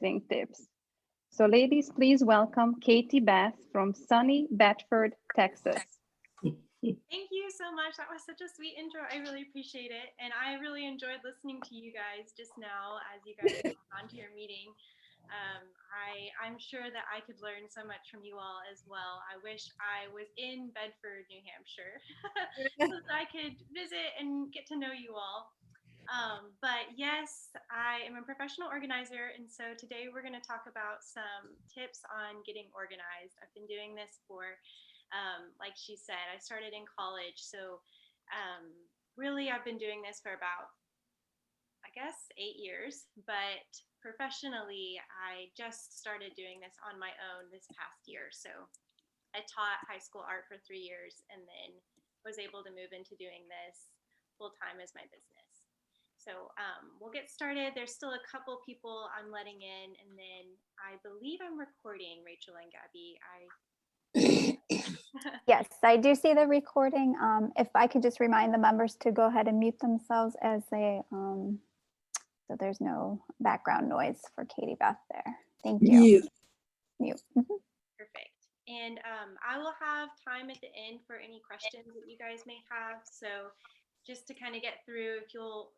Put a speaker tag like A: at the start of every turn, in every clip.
A: organizing tips. So ladies, please welcome Katie Beth from sunny Bedford, Texas.
B: Thank you so much. That was such a sweet intro. I really appreciate it. And I really enjoyed listening to you guys just now as you guys got onto your meeting. I'm sure that I could learn so much from you all as well. I wish I was in Bedford, New Hampshire, so that I could visit and get to know you all. But yes, I am a professional organizer. And so today we're going to talk about some tips on getting organized. I've been doing this for like she said, I started in college. So really, I've been doing this for about, I guess, 8 years. But professionally, I just started doing this on my own this past year. So I taught high school art for 3 years and then was able to move into doing this full time as my business. So we'll get started. There's still a couple people I'm letting in, and then I believe I'm recording, Rachel and Gabby.
C: Yes, I do see the recording. If I could just remind the members to go ahead and mute themselves as they, so there's no background noise for Katie Beth there. Thank you. Mute.
B: Perfect. And I will have time at the end for any questions that you guys may have. So just to kind of get through, if you'll,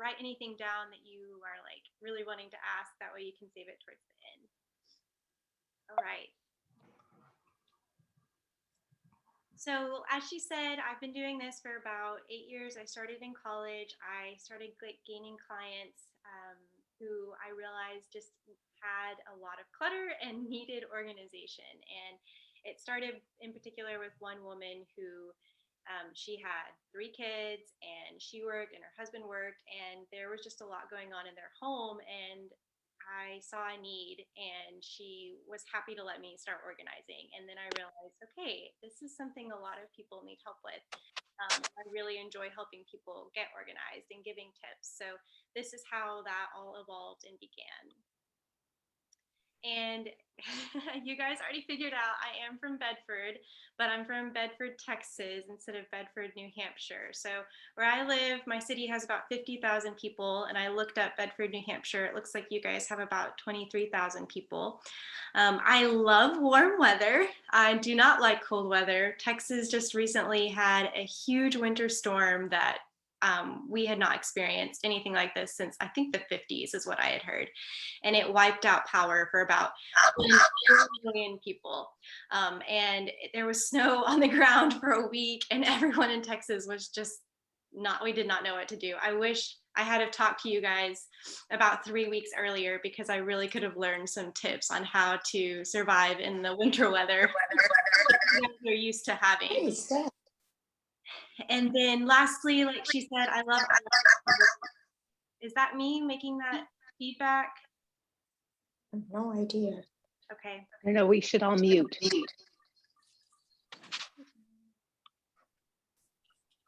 B: write anything down that you are like really wanting to ask, that way you can save it towards the end. All right. So as she said, I've been doing this for about 8 years. I started in college. I started gaining clients who I realized just had a lot of clutter and needed organization. And it started in particular with one woman who she had 3 kids and she worked and her husband worked, and there was just a lot going on in their home. And I saw a need and she was happy to let me start organizing. And then I realized, okay, this is something a lot of people need help with. I really enjoy helping people get organized and giving tips. So this is how that all evolved and began. And you guys already figured out I am from Bedford, but I'm from Bedford, Texas, instead of Bedford, New Hampshire. So where I live, my city has about 50,000 people, and I looked up Bedford, New Hampshire. It looks like you guys have about 23,000 people. I love warm weather. I do not like cold weather. Texas just recently had a huge winter storm that we had not experienced anything like this since I think the 50s is what I had heard. And it wiped out power for about 4 million people. And there was snow on the ground for a week, and everyone in Texas was just we did not know what to do. I wish I had have talked to you guys about 3 weeks earlier, because I really could have learned some tips on how to survive in the winter weather you're used to having. And then lastly, like she said, I love art. Is that me making that feedback?
D: No idea.
B: Okay.
E: I know we should all mute.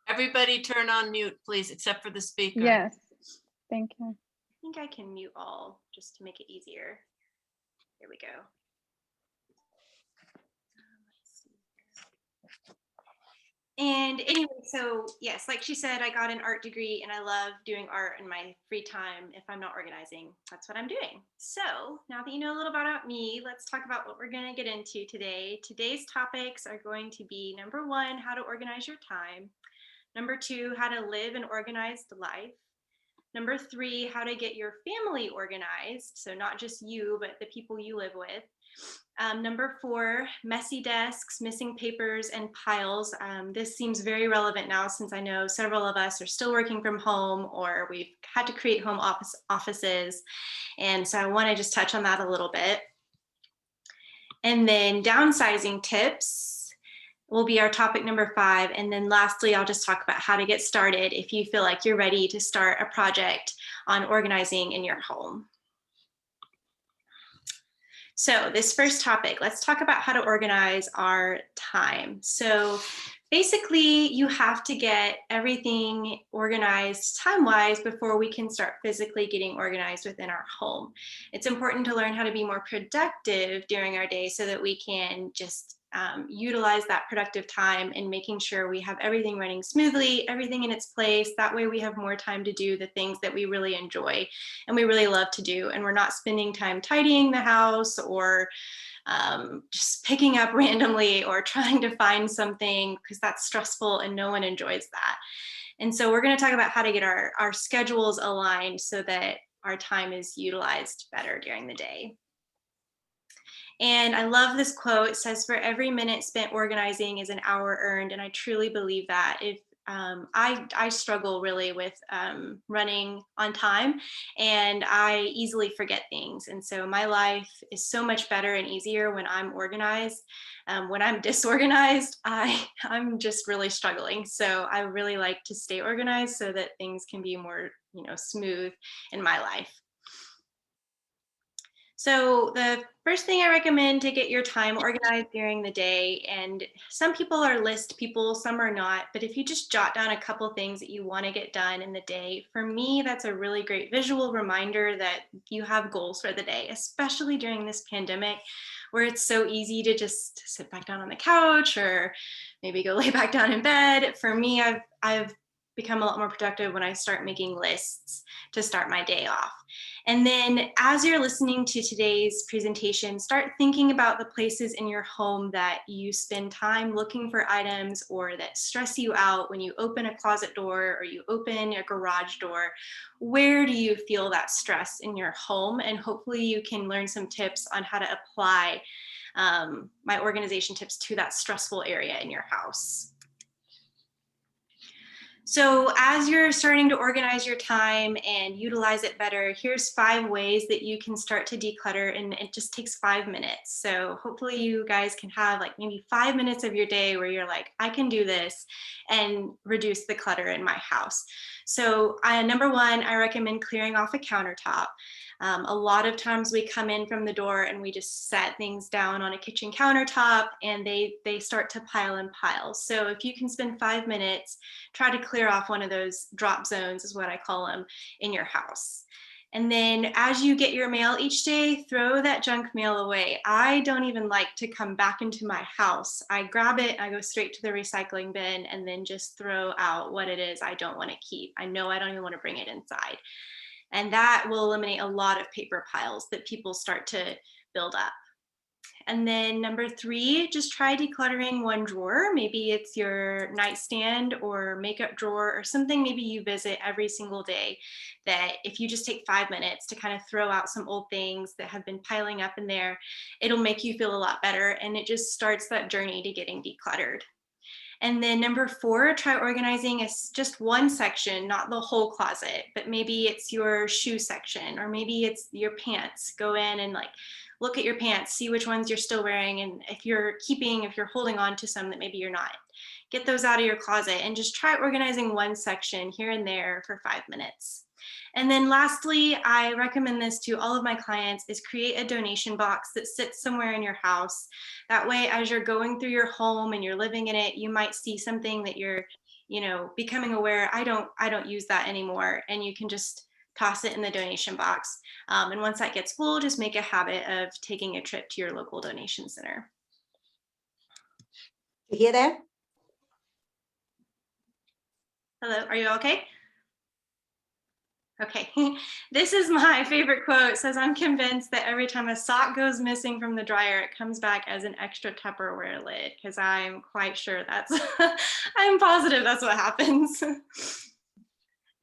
F: Everybody turn on mute, please, except for the speaker.
A: Yes, thank you.
B: I think I can mute all just to make it easier. Here we go. And anyway, so yes, like she said, I got an art degree and I love doing art in my free time. If I'm not organizing, that's what I'm doing. So now that you know a little about me, let's talk about what we're going to get into today. Today's topics are going to be: number 1, how to organize your time; number 2, how to live an organized life; number 3, how to get your family organized. So not just you, but the people you live with. Number 4, messy desks, missing papers, and piles. This seems very relevant now, since I know several of us are still working from home, or we've had to create home offices. And so I want to just touch on that a little bit. And then downsizing tips will be our topic number 5. And then lastly, I'll just talk about how to get started if you feel like you're ready to start a project on organizing in your home. So this first topic, let's talk about how to organize our time. So basically, you have to get everything organized time-wise before we can start physically getting organized within our home. It's important to learn how to be more productive during our day so that we can just utilize that productive time in making sure we have everything running smoothly, everything in its place. That way we have more time to do the things that we really enjoy and we really love to do. And we're not spending time tidying the house or just picking up randomly or trying to find something, because that's stressful and no one enjoys that. And so we're going to talk about how to get our schedules aligned so that our time is utilized better during the day. And I love this quote. It says, "For every minute spent organizing is an hour earned." And I truly believe that. If I struggle really with running on time, and I easily forget things. And so my life is so much better and easier when I'm organized. When I'm disorganized, I'm just really struggling. So I really like to stay organized so that things can be more, smooth in my life. So the first thing I recommend to get your time organized during the day, and some people are list people, some are not, but if you just jot down a couple things that you want to get done in the day, for me, that's a really great visual reminder that you have goals for the day, especially during this pandemic, where it's so easy to just sit back down on the couch or maybe go lay back down in bed. For me, I've become a lot more productive when I start making lists to start my day off. And then as you're listening to today's presentation, start thinking about the places in your home that you spend time looking for items or that stress you out when you open a closet door or you open a garage door. Where do you feel that stress in your home? And hopefully you can learn some tips on how to apply my organization tips to that stressful area in your house. So as you're starting to organize your time and utilize it better, here's 5 ways that you can start to declutter, and it just takes 5 minutes. So hopefully you guys can have like maybe 5 minutes of your day where you're like, I can do this and reduce the clutter in my house. So number 1, I recommend clearing off a countertop. A lot of times we come in from the door and we just set things down on a kitchen countertop and they start to pile and pile. So if you can spend 5 minutes, try to clear off one of those drop zones, is what I call them, in your house. And then as you get your mail each day, throw that junk mail away. I don't even like to come back into my house. I grab it, I go straight to the recycling bin and then just throw out what it is I don't want to keep. I know I don't even want to bring it inside. And that will eliminate a lot of paper piles that people start to build up. And then number 3, just try decluttering one drawer. Maybe it's your nightstand or makeup drawer or something maybe you visit every single day, that if you just take 5 minutes to kind of throw out some old things that have been piling up in there, it'll make you feel a lot better. And it just starts that journey to getting decluttered. And then number 4, try organizing just one section, not the whole closet, but maybe it's your shoe section, or maybe it's your pants. Go in and like look at your pants, see which ones you're still wearing, and if you're holding on to some that maybe you're not, get those out of your closet and just try organizing one section here and there for 5 minutes. And then lastly, I recommend this to all of my clients, is create a donation box that sits somewhere in your house. That way, as you're going through your home and you're living in it, you might see something that you're, becoming aware, I don't use that anymore. And you can just toss it in the donation box. And once that gets full, just make a habit of taking a trip to your local donation center.
D: You hear that?
B: Hello, are you okay? Okay, this is my favorite quote. It says, "I'm convinced that every time a sock goes missing from the dryer, it comes back as an extra Tupperware lid," because I'm quite sure I'm positive that's what happens.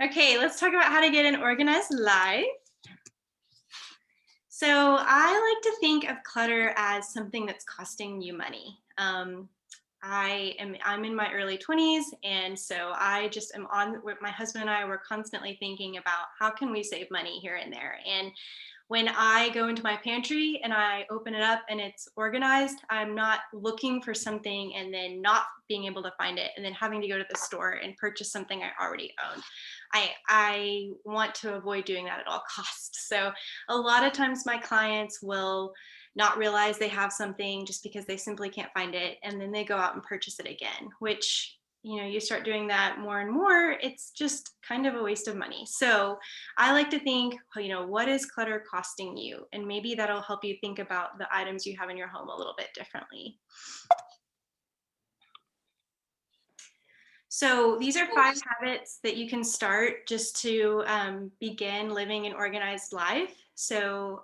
B: Okay, let's talk about how to get an organized life. So I like to think of clutter as something that's costing you money. I'm in my early 20s, and so I just am on with my husband and I, we're constantly thinking about how can we save money here and there. And when I go into my pantry and I open it up and it's organized, I'm not looking for something and then not being able to find it and then having to go to the store and purchase something I already owned. I want to avoid doing that at all costs. So a lot of times my clients will not realize they have something just because they simply can't find it, and then they go out and purchase it again, which you start doing that more and more, it's just kind of a waste of money. So I like to think, what is clutter costing you? And maybe that'll help you think about the items you have in your home a little bit differently. So these are 5 habits that you can start just to begin living an organized life. So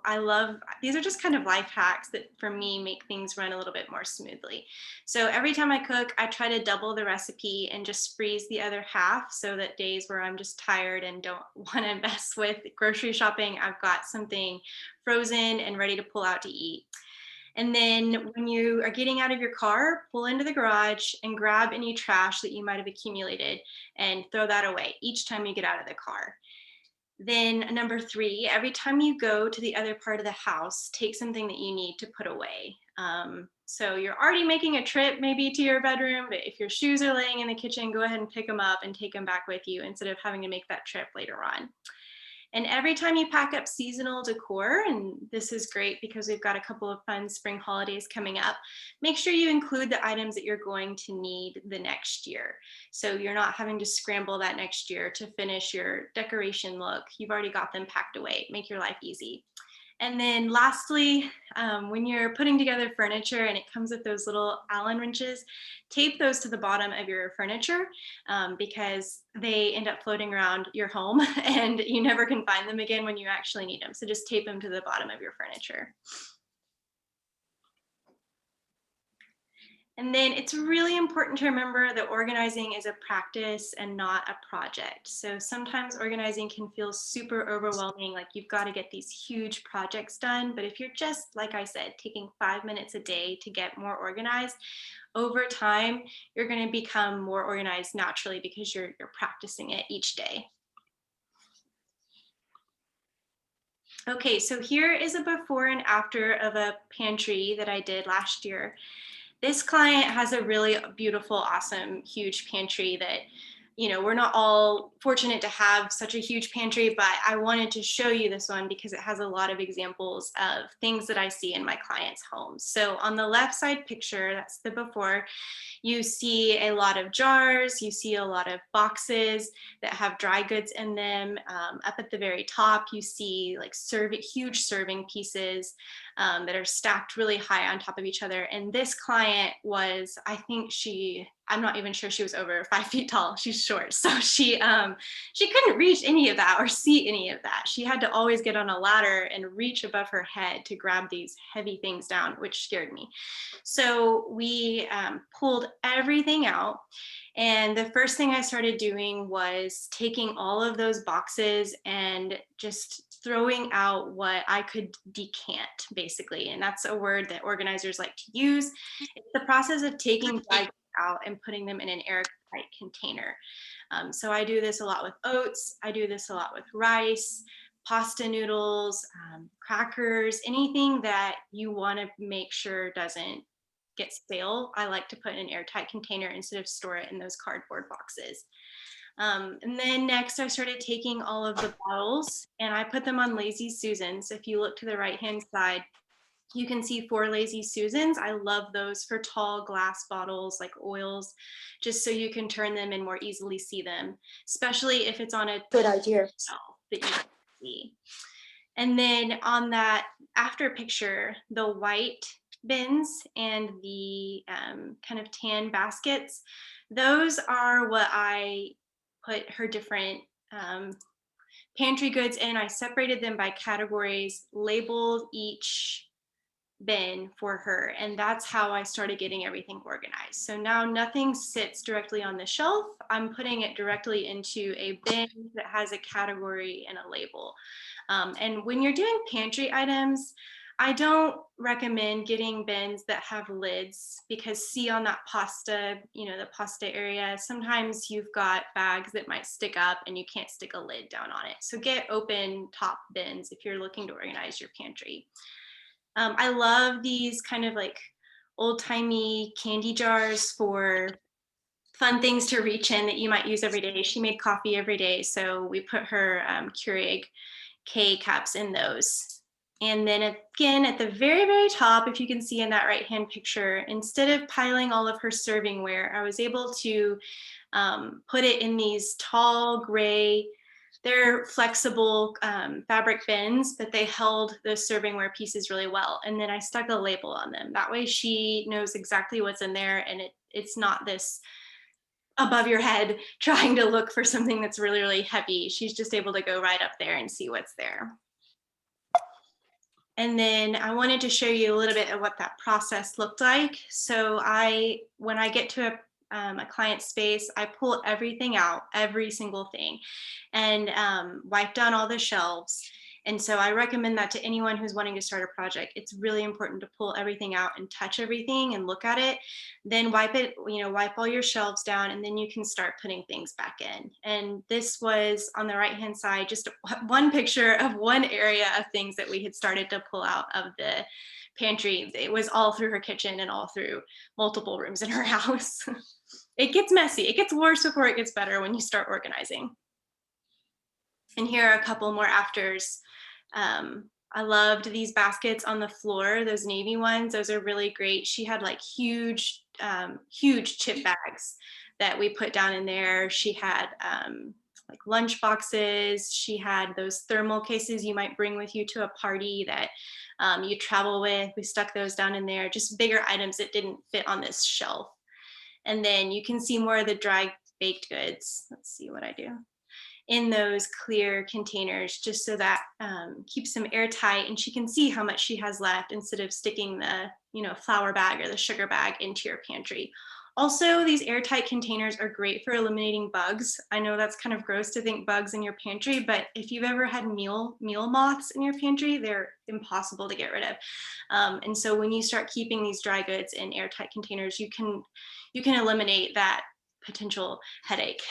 B: these are just kind of life hacks that for me make things run a little bit more smoothly. So every time I cook, I try to double the recipe and just freeze the other half so that days where I'm just tired and don't want to mess with grocery shopping, I've got something frozen and ready to pull out to eat. And then when you are getting out of your car, pull into the garage and grab any trash that you might have accumulated and throw that away each time you get out of the car. Then number 3, every time you go to the other part of the house, take something that you need to put away. So you're already making a trip maybe to your bedroom, but if your shoes are laying in the kitchen, go ahead and pick them up and take them back with you instead of having to make that trip later on. And every time you pack up seasonal decor, and this is great because we've got a couple of fun spring holidays coming up, make sure you include the items that you're going to need the next year. So you're not having to scramble that next year to finish your decoration look. You've already got them packed away. Make your life easy. And then lastly, when you're putting together furniture and it comes with those little Allen wrenches, tape those to the bottom of your furniture because they end up floating around your home and you never can find them again when you actually need them. So just tape them to the bottom of your furniture. And then it's really important to remember that organizing is a practice and not a project. So sometimes organizing can feel super overwhelming, like you've got to get these huge projects done. But if you're just, like I said, taking 5 minutes a day to get more organized, over time, you're going to become more organized naturally because you're practicing it each day. Okay, so here is a before and after of a pantry that I did last year. This client has a really beautiful, awesome, huge pantry that, we're not all fortunate to have such a huge pantry, but I wanted to show you this one because it has a lot of examples of things that I see in my clients' homes. So on the left side picture, that's the before, you see a lot of jars, you see a lot of boxes that have dry goods in them. Up at the very top, you see like huge serving pieces that are stacked really high on top of each other. And this client was, I'm not even sure she was over 5 feet tall. She's short. So she couldn't reach any of that or see any of that. She had to always get on a ladder and reach above her head to grab these heavy things down, which scared me. So we pulled everything out. And the first thing I started doing was taking all of those boxes and just throwing out what I could decant, basically. And that's a word that organizers like to use. It's the process of taking dry goods out and putting them in an airtight container. So I do this a lot with oats. I do this a lot with rice, pasta noodles, crackers, anything that you want to make sure doesn't get stale. I like to put in an airtight container instead of store it in those cardboard boxes. And then next I started taking all of the bottles and I put them on Lazy Susans. If you look to the right hand side, you can see 4 Lazy Susans. I love those for tall glass bottles like oils, just so you can turn them and more easily see them, especially if it's on a
D: Good idea.
B: shelf that you can see. And then on that after picture, the white bins and the kind of tan baskets, those are what I put her different pantry goods in. I separated them by categories, labeled each bin for her, and that's how I started getting everything organized. So now nothing sits directly on the shelf. I'm putting it directly into a bin that has a category and a label. And when you're doing pantry items, I don't recommend getting bins that have lids because see on that pasta, the pasta area, sometimes you've got bags that might stick up and you can't stick a lid down on it. So get open top bins if you're looking to organize your pantry. I love these kind of like old-timey candy jars for fun things to reach in that you might use every day. She made coffee every day, so we put her Keurig K cups in those. And then again, at the very, very top, if you can see in that right-hand picture, instead of piling all of her servingware, I was able to put it in these tall gray, they're flexible fabric bins, but they held the servingware pieces really well. And then I stuck a label on them. That way she knows exactly what's in there, and it's not this above your head trying to look for something that's really, really heavy. She's just able to go right up there and see what's there. And then I wanted to show you a little bit of what that process looked like. So when I get to a client space, I pull everything out, every single thing, and wipe down all the shelves. And so I recommend that to anyone who's wanting to start a project. It's really important to pull everything out and touch everything and look at it. Then wipe all your shelves down, and then you can start putting things back in. And this was on the right-hand side, just one picture of one area of things that we had started to pull out of the pantry. It was all through her kitchen and all through multiple rooms in her house. It gets messy. It gets worse before it gets better when you start organizing. And here are a couple more afters. I loved these baskets on the floor, those navy ones. Those are really great. She had like huge chip bags that we put down in there. She had like lunch boxes. She had those thermal cases you might bring with you to a party that you travel with. We stuck those down in there, just bigger items that didn't fit on this shelf. And then you can see more of the dry baked goods. Let's see what I do. In those clear containers, just so that keeps them airtight, and she can see how much she has left instead of sticking the flour bag or the sugar bag into your pantry. Also, these airtight containers are great for eliminating bugs. I know that's kind of gross to think bugs in your pantry, but if you've ever had meal moths in your pantry, they're impossible to get rid of. And so when you start keeping these dry goods in airtight containers, you can eliminate that potential headache.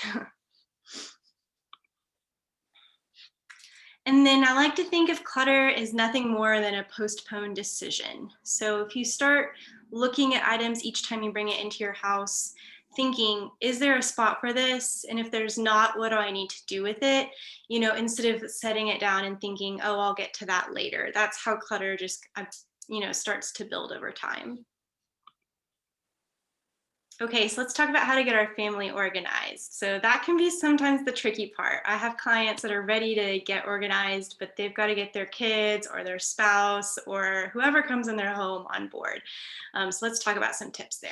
B: And then I like to think of clutter as nothing more than a postponed decision. So if you start looking at items each time you bring it into your house, thinking, is there a spot for this? And if there's not, what do I need to do with it? Instead of setting it down and thinking, oh, I'll get to that later. That's how clutter just, starts to build over time. Okay, so let's talk about how to get our family organized. So that can be sometimes the tricky part. I have clients that are ready to get organized, but they've got to get their kids or their spouse or whoever comes in their home on board. So let's talk about some tips there.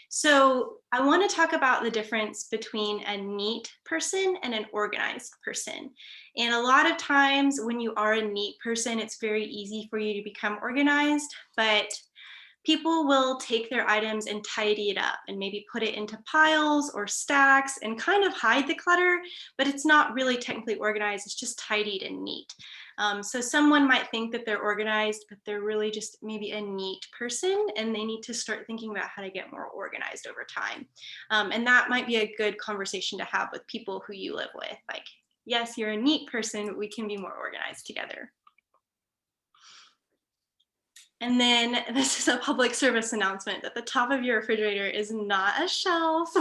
B: So I want to talk about the difference between a neat person and an organized person. And a lot of times when you are a neat person, it's very easy for you to become organized, but people will take their items and tidy it up and maybe put it into piles or stacks and kind of hide the clutter, but it's not really technically organized. It's just tidied and neat. So someone might think that they're organized, but they're really just maybe a neat person, and they need to start thinking about how to get more organized over time. And that might be a good conversation to have with people who you live with. Like, yes, you're a neat person, but we can be more organized together. And then this is a public service announcement that the top of your refrigerator is not a shelf.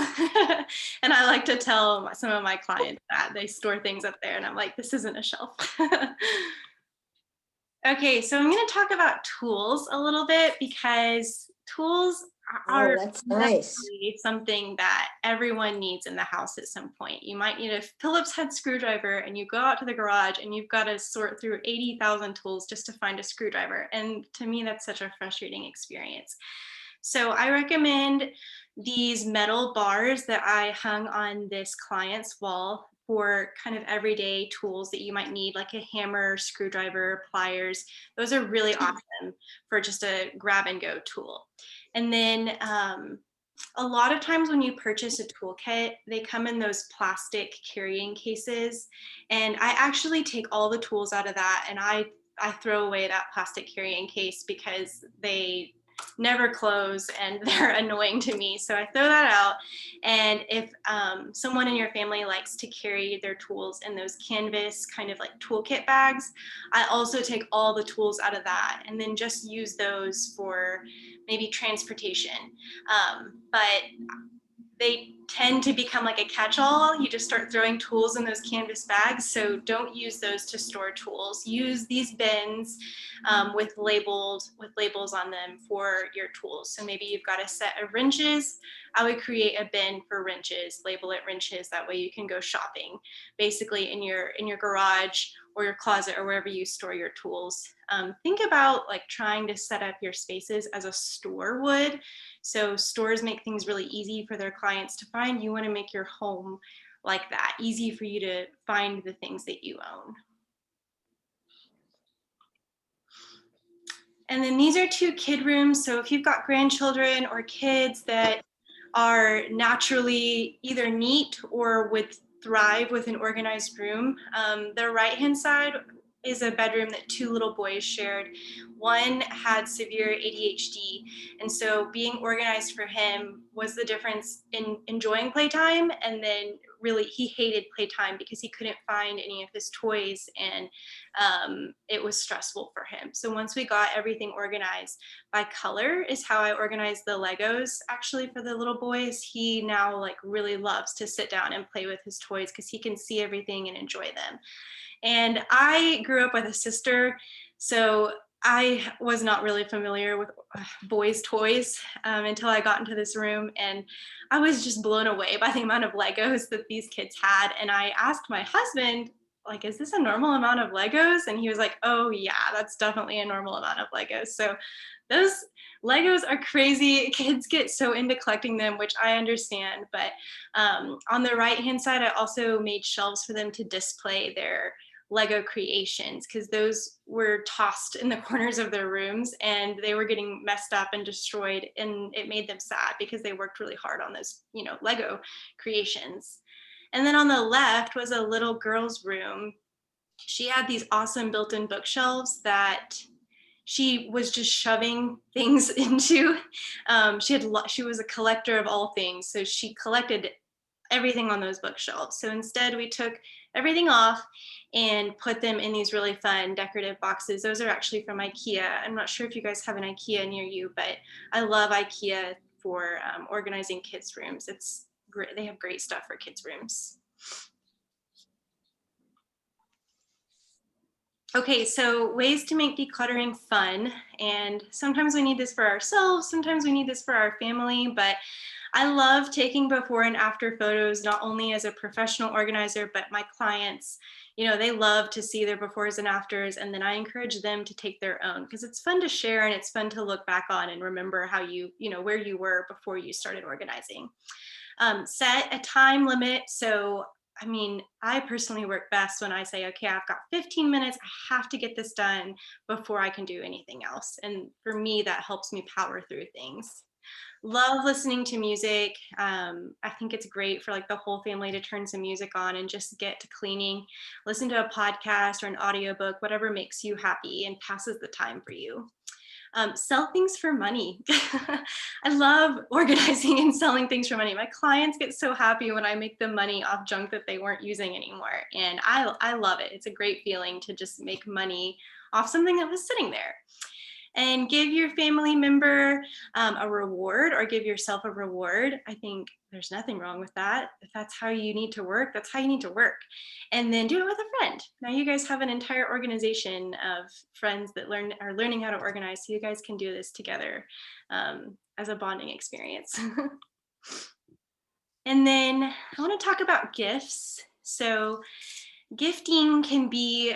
B: And I like to tell some of my clients that they store things up there, and I'm like, this isn't a shelf. Okay, so I'm going to talk about tools a little bit, because tools are
D: that's nice.
B: something that everyone needs in the house at some point. You might need a Phillips head screwdriver, and you go out to the garage and you've got to sort through 80,000 tools just to find a screwdriver. And to me, that's such a frustrating experience. So I recommend these metal bars that I hung on this client's wall for kind of everyday tools that you might need, like a hammer, screwdriver, pliers. Those are really awesome for just a grab and go tool. And then a lot of times when you purchase a toolkit, they come in those plastic carrying cases. And I actually take all the tools out of that, and I throw away that plastic carrying case because they never close and they're annoying to me. So I throw that out. And if someone in your family likes to carry their tools in those canvas kind of like toolkit bags, I also take all the tools out of that and then just use those for maybe transportation. But they tend to become like a catch-all. You just start throwing tools in those canvas bags. So don't use those to store tools. Use these bins with labels on them for your tools. So maybe you've got a set of wrenches. I would create a bin for wrenches, label it wrenches. That way you can go shopping basically in your garage or your closet or wherever you store your tools. Think about like trying to set up your spaces as a store would. So stores make things really easy for their clients to find. You want to make your home like that, easy for you to find the things that you own. And then these are 2 kid rooms. So if you've got grandchildren or kids that are naturally either neat or would thrive with an organized room, the right-hand side is a bedroom that 2 little boys shared. One had severe ADHD, and so being organized for him was the difference in enjoying playtime, and then really he hated playtime because he couldn't find any of his toys, and it was stressful for him. So once we got everything organized by color is how I organized the Legos actually for the little boys. He now like really loves to sit down and play with his toys because he can see everything and enjoy them. And I grew up with a sister, so I was not really familiar with boys' toys until I got into this room, and I was just blown away by the amount of Legos that these kids had. And I asked my husband, like, is this a normal amount of Legos? And he was like, oh yeah, that's definitely a normal amount of Legos. So those Legos are crazy. Kids get so into collecting them, which I understand. But on the right-hand side, I also made shelves for them to display their Lego creations, because those were tossed in the corners of their rooms and they were getting messed up and destroyed, and it made them sad because they worked really hard on those, you know, Lego creations. And then on the left was a little girl's room. She had these awesome built-in bookshelves that she was just shoving things into. She was a collector of all things, so she collected everything on those bookshelves. So instead we took everything off and put them in these really fun decorative boxes. Those are actually from IKEA. I'm not sure if you guys have an IKEA near you, but I love IKEA for organizing kids' rooms. It's great. They have great stuff for kids' rooms. Okay, so ways to make decluttering fun. And sometimes we need this for ourselves, sometimes we need this for our family, but I love taking before and after photos, not only as a professional organizer, but my clients, you know, they love to see their befores and afters, and then I encourage them to take their own, because it's fun to share and it's fun to look back on and remember how you know, where you were before you started organizing. Set a time limit. So I mean, I personally work best when I say, okay, I've got 15 minutes, I have to get this done before I can do anything else. And for me, that helps me power through things. Love listening to music. I think it's great for like the whole family to turn some music on and just get to cleaning, listen to a podcast or an audiobook, whatever makes you happy and passes the time for you. Sell things for money. I love organizing and selling things for money. My clients get so happy when I make them money off junk that they weren't using anymore. And I love it. It's a great feeling to just make money off something that was sitting there. And give your family member a reward, or give yourself a reward. I think there's nothing wrong with that. If that's how you need to work, that's how you need to work. And then do it with a friend. Now you guys have an entire organization of friends that are learning how to organize, so you guys can do this together as a bonding experience. And then I want to talk about gifts. So gifting can be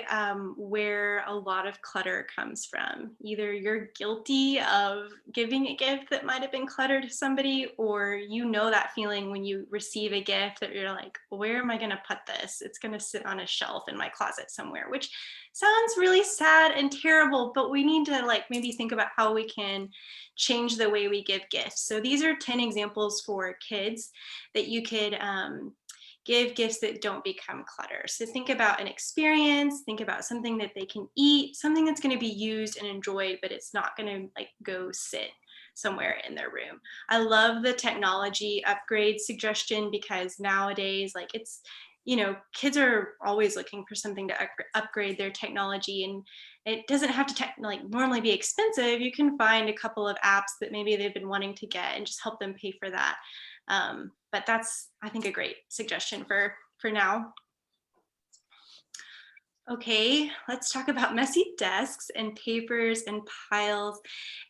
B: where a lot of clutter comes from. Either you're guilty of giving a gift that might have been cluttered to somebody, or you know that feeling when you receive a gift that you're like, where am I going to put this? It's going to sit on a shelf in my closet somewhere, which sounds really sad and terrible, but we need to like maybe think about how we can change the way we give gifts. So these are 10 examples for kids that you could give gifts that don't become clutter. So think about an experience, think about something that they can eat, something that's going to be used and enjoyed, but it's not going to like go sit somewhere in their room. I love the technology upgrade suggestion, because nowadays, like, it's, you know, kids are always looking for something to upgrade their technology, and it doesn't have to like normally be expensive. You can find a couple of apps that maybe they've been wanting to get and just help them pay for that. But that's, I think, a great suggestion for now. Okay, let's talk about messy desks and papers and piles.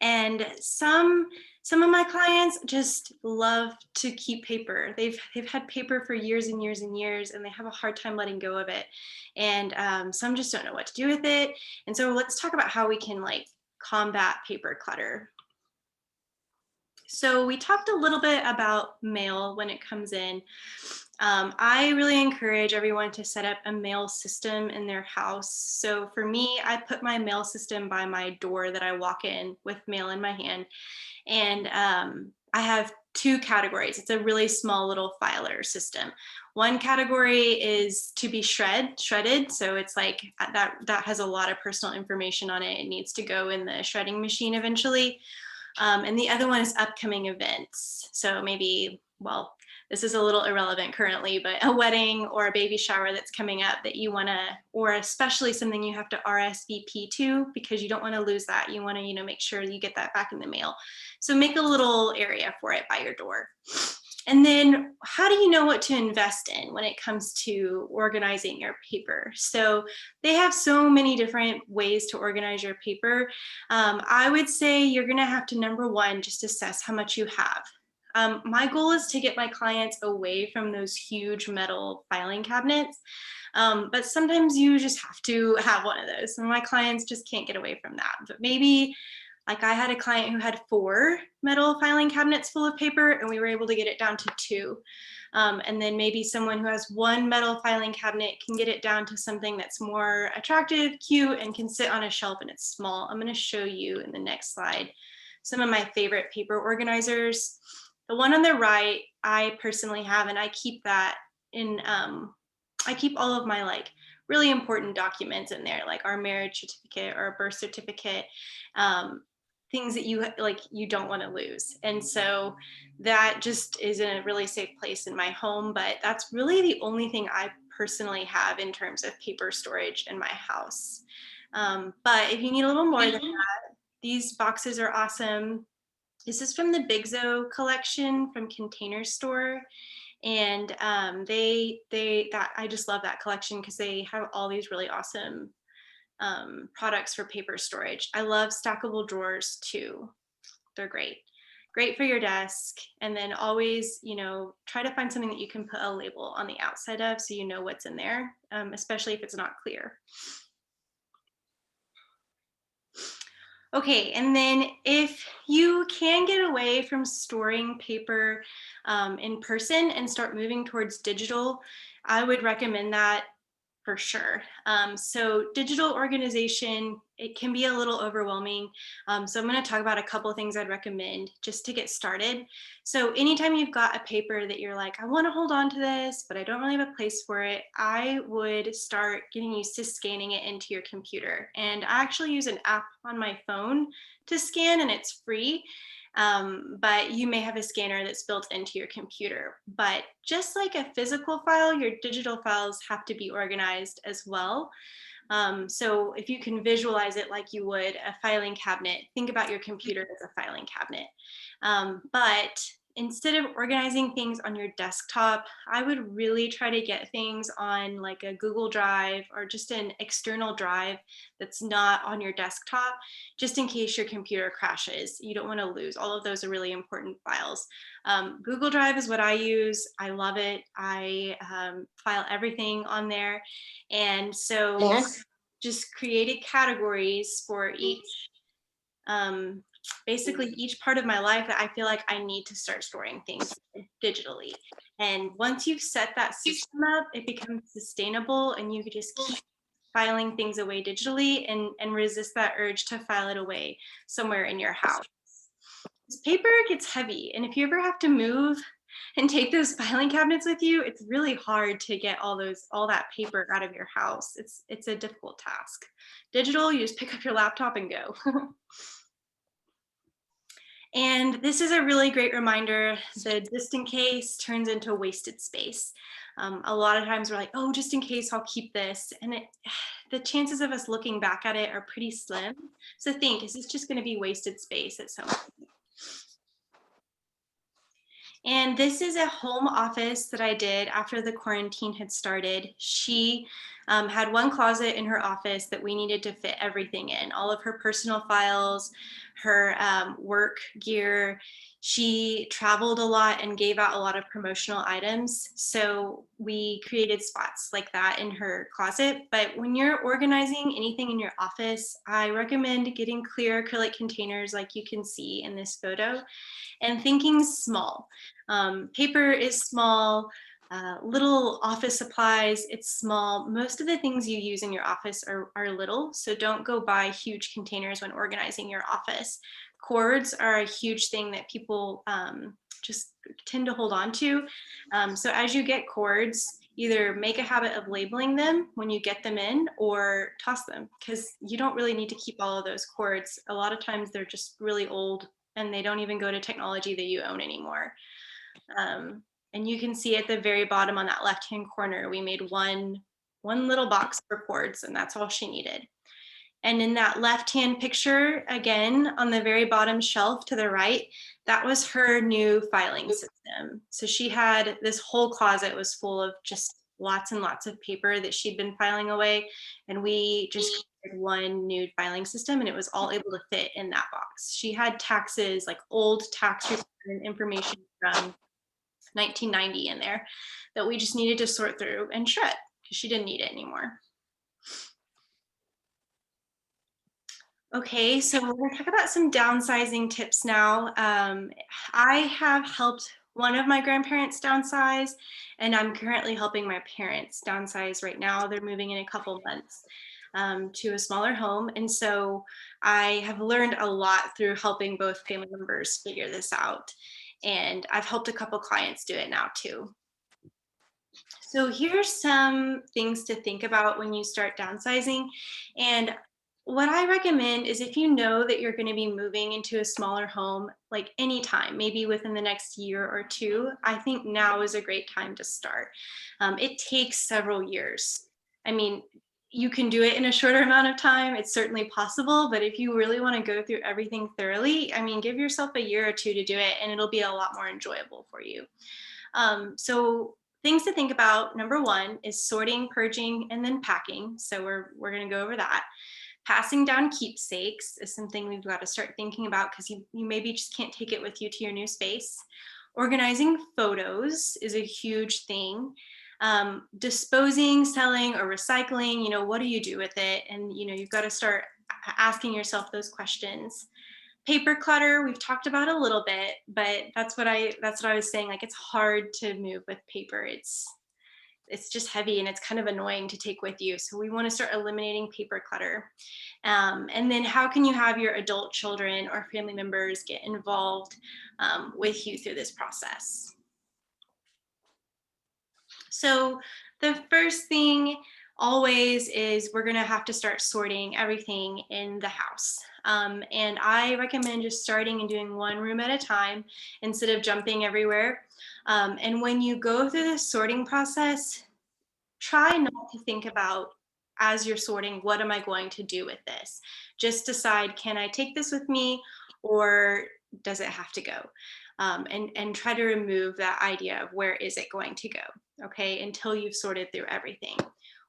B: And some of my clients just love to keep paper. They've had paper for years and years and years, and they have a hard time letting go of it. And some just don't know what to do with it. And so let's talk about how we can like combat paper clutter. So we talked a little bit about mail when it comes in. I really encourage everyone to set up a mail system in their house. So for me, I put my mail system by my door that I walk in with mail in my hand. And I have 2 categories. It's a really small little filer system. One category is to be shredded. So it's like that has a lot of personal information on it. It needs to go in the shredding machine eventually. And the other one is upcoming events. So maybe, well, this is a little irrelevant currently, but a wedding or a baby shower that's coming up that you want to, or especially something you have to RSVP to because you don't want to lose that. You want to, make sure you get that back in the mail. So make a little area for it by your door. And then how do you know what to invest in when it comes to organizing your paper? So they have so many different ways to organize your paper. I would say you're going to have to, number one, just assess how much you have. My goal is to get my clients away from those huge metal filing cabinets. But sometimes you just have to have one of those. And my clients just can't get away from that. But maybe, like I had a client who had 4 metal filing cabinets full of paper, and we were able to get it down to 2. And then maybe someone who has 1 metal filing cabinet can get it down to something that's more attractive, cute, and can sit on a shelf and it's small. I'm going to show you in the next slide some of my favorite paper organizers. The one on the right, I personally have, and I keep that in, I keep all of my like really important documents in there, like our marriage certificate or a birth certificate, things that you don't want to lose. And so that just is in a really safe place in my home, but that's really the only thing I personally have in terms of paper storage in my house. But if you need a little more than that, these boxes are awesome. This is from the BWC collection from Container Store. And I just love that collection because they have all these really awesome products for paper storage. I love stackable drawers too. They're great. Great for your desk. And then always, try to find something that you can put a label on the outside of so you know what's in there, especially if it's not clear. Okay, and then if you can get away from storing paper in person and start moving towards digital, I would recommend that for sure. So digital organization, it can be a little overwhelming. So I'm going to talk about a couple of things I'd recommend just to get started. So anytime you've got a paper that you're like, I want to hold on to this, but I don't really have a place for it, I would start getting used to scanning it into your computer. And I actually use an app on my phone to scan, and it's free. But you may have a scanner that's built into your computer. But just like a physical file, your digital files have to be organized as well. So if you can visualize it like you would a filing cabinet, think about your computer as a filing cabinet. But instead of organizing things on your desktop, I would really try to get things on like a Google Drive or just an external drive that's not on your desktop, just in case your computer crashes. You don't want to lose. All of those are really important files. Google Drive is what I use. I love it. I file everything on there. And so
D: Yes.
B: just created categories for each basically each part of my life that I feel like I need to start storing things digitally. And once you've set that system up, it becomes sustainable and you could just keep filing things away digitally and resist that urge to file it away somewhere in your house. This paper gets heavy, and if you ever have to move and take those filing cabinets with you, it's really hard to get all that paper out of your house. It's a difficult task. Digital, you just pick up your laptop and go. And this is a really great reminder, the just in case turns into wasted space. A lot of times we're like, oh, just in case I'll keep this. And the chances of us looking back at it are pretty slim. So think, is this just gonna be wasted space at some point? And this is a home office that I did after the quarantine had started. She had one closet in her office that we needed to fit everything in, all of her personal files, her work gear. She traveled a lot and gave out a lot of promotional items. So we created spots like that in her closet. But when you're organizing anything in your office, I recommend getting clear acrylic containers like you can see in this photo and thinking small. Paper is small. Little office supplies, it's small. Most of the things you use in your office are little, so don't go buy huge containers when organizing your office. Cords are a huge thing that people just tend to hold on to. So as you get cords, either make a habit of labeling them when you get them in or toss them, because you don't really need to keep all of those cords. A lot of times they're just really old and they don't even go to technology that you own anymore. And you can see at the very bottom on that left-hand corner, we made one little box for cords, and that's all she needed. And in that left-hand picture, again, on the very bottom shelf to the right, that was her new filing system. So she had this whole closet was full of just lots and lots of paper that she'd been filing away. And we just created one new filing system, and it was all able to fit in that box. She had taxes, like old tax return information from 1990 in there that we just needed to sort through and shred because she didn't need it anymore. Okay, so we're going to talk about some downsizing tips now. I have helped one of my grandparents downsize, and I'm currently helping my parents downsize right now. They're moving in a couple months to a smaller home. And so I have learned a lot through helping both family members figure this out. And I've helped a couple clients do it now too. So here's some things to think about when you start downsizing. And what I recommend is if you know that you're going to be moving into a smaller home, like anytime, maybe within the next year or two, I think now is a great time to start. It takes several years. I mean, you can do it in a shorter amount of time. It's certainly possible, but if you really want to go through everything thoroughly, I mean, give yourself a year or two to do it, and it'll be a lot more enjoyable for you. So things to think about, number one, is sorting, purging, and then packing. So we're going to go over that. Passing down keepsakes is something we've got to start thinking about because you maybe just can't take it with you to your new space. Organizing photos is a huge thing. Disposing, selling, or recycling, what do you do with it? And, you've got to start asking yourself those questions. Paper clutter, we've talked about a little bit, but that's what I was saying. Like, it's hard to move with paper. It's just heavy and it's kind of annoying to take with you. So we want to start eliminating paper clutter. And then how can you have your adult children or family members get involved with you through this process? So the first thing always is we're going to have to start sorting everything in the house. And I recommend just starting and doing one room at a time instead of jumping everywhere. And when you go through the sorting process, try not to think about, as you're sorting, what am I going to do with this? Just decide, can I take this with me or does it have to go? And try to remove that idea of where is it going to go, okay, until you've sorted through everything.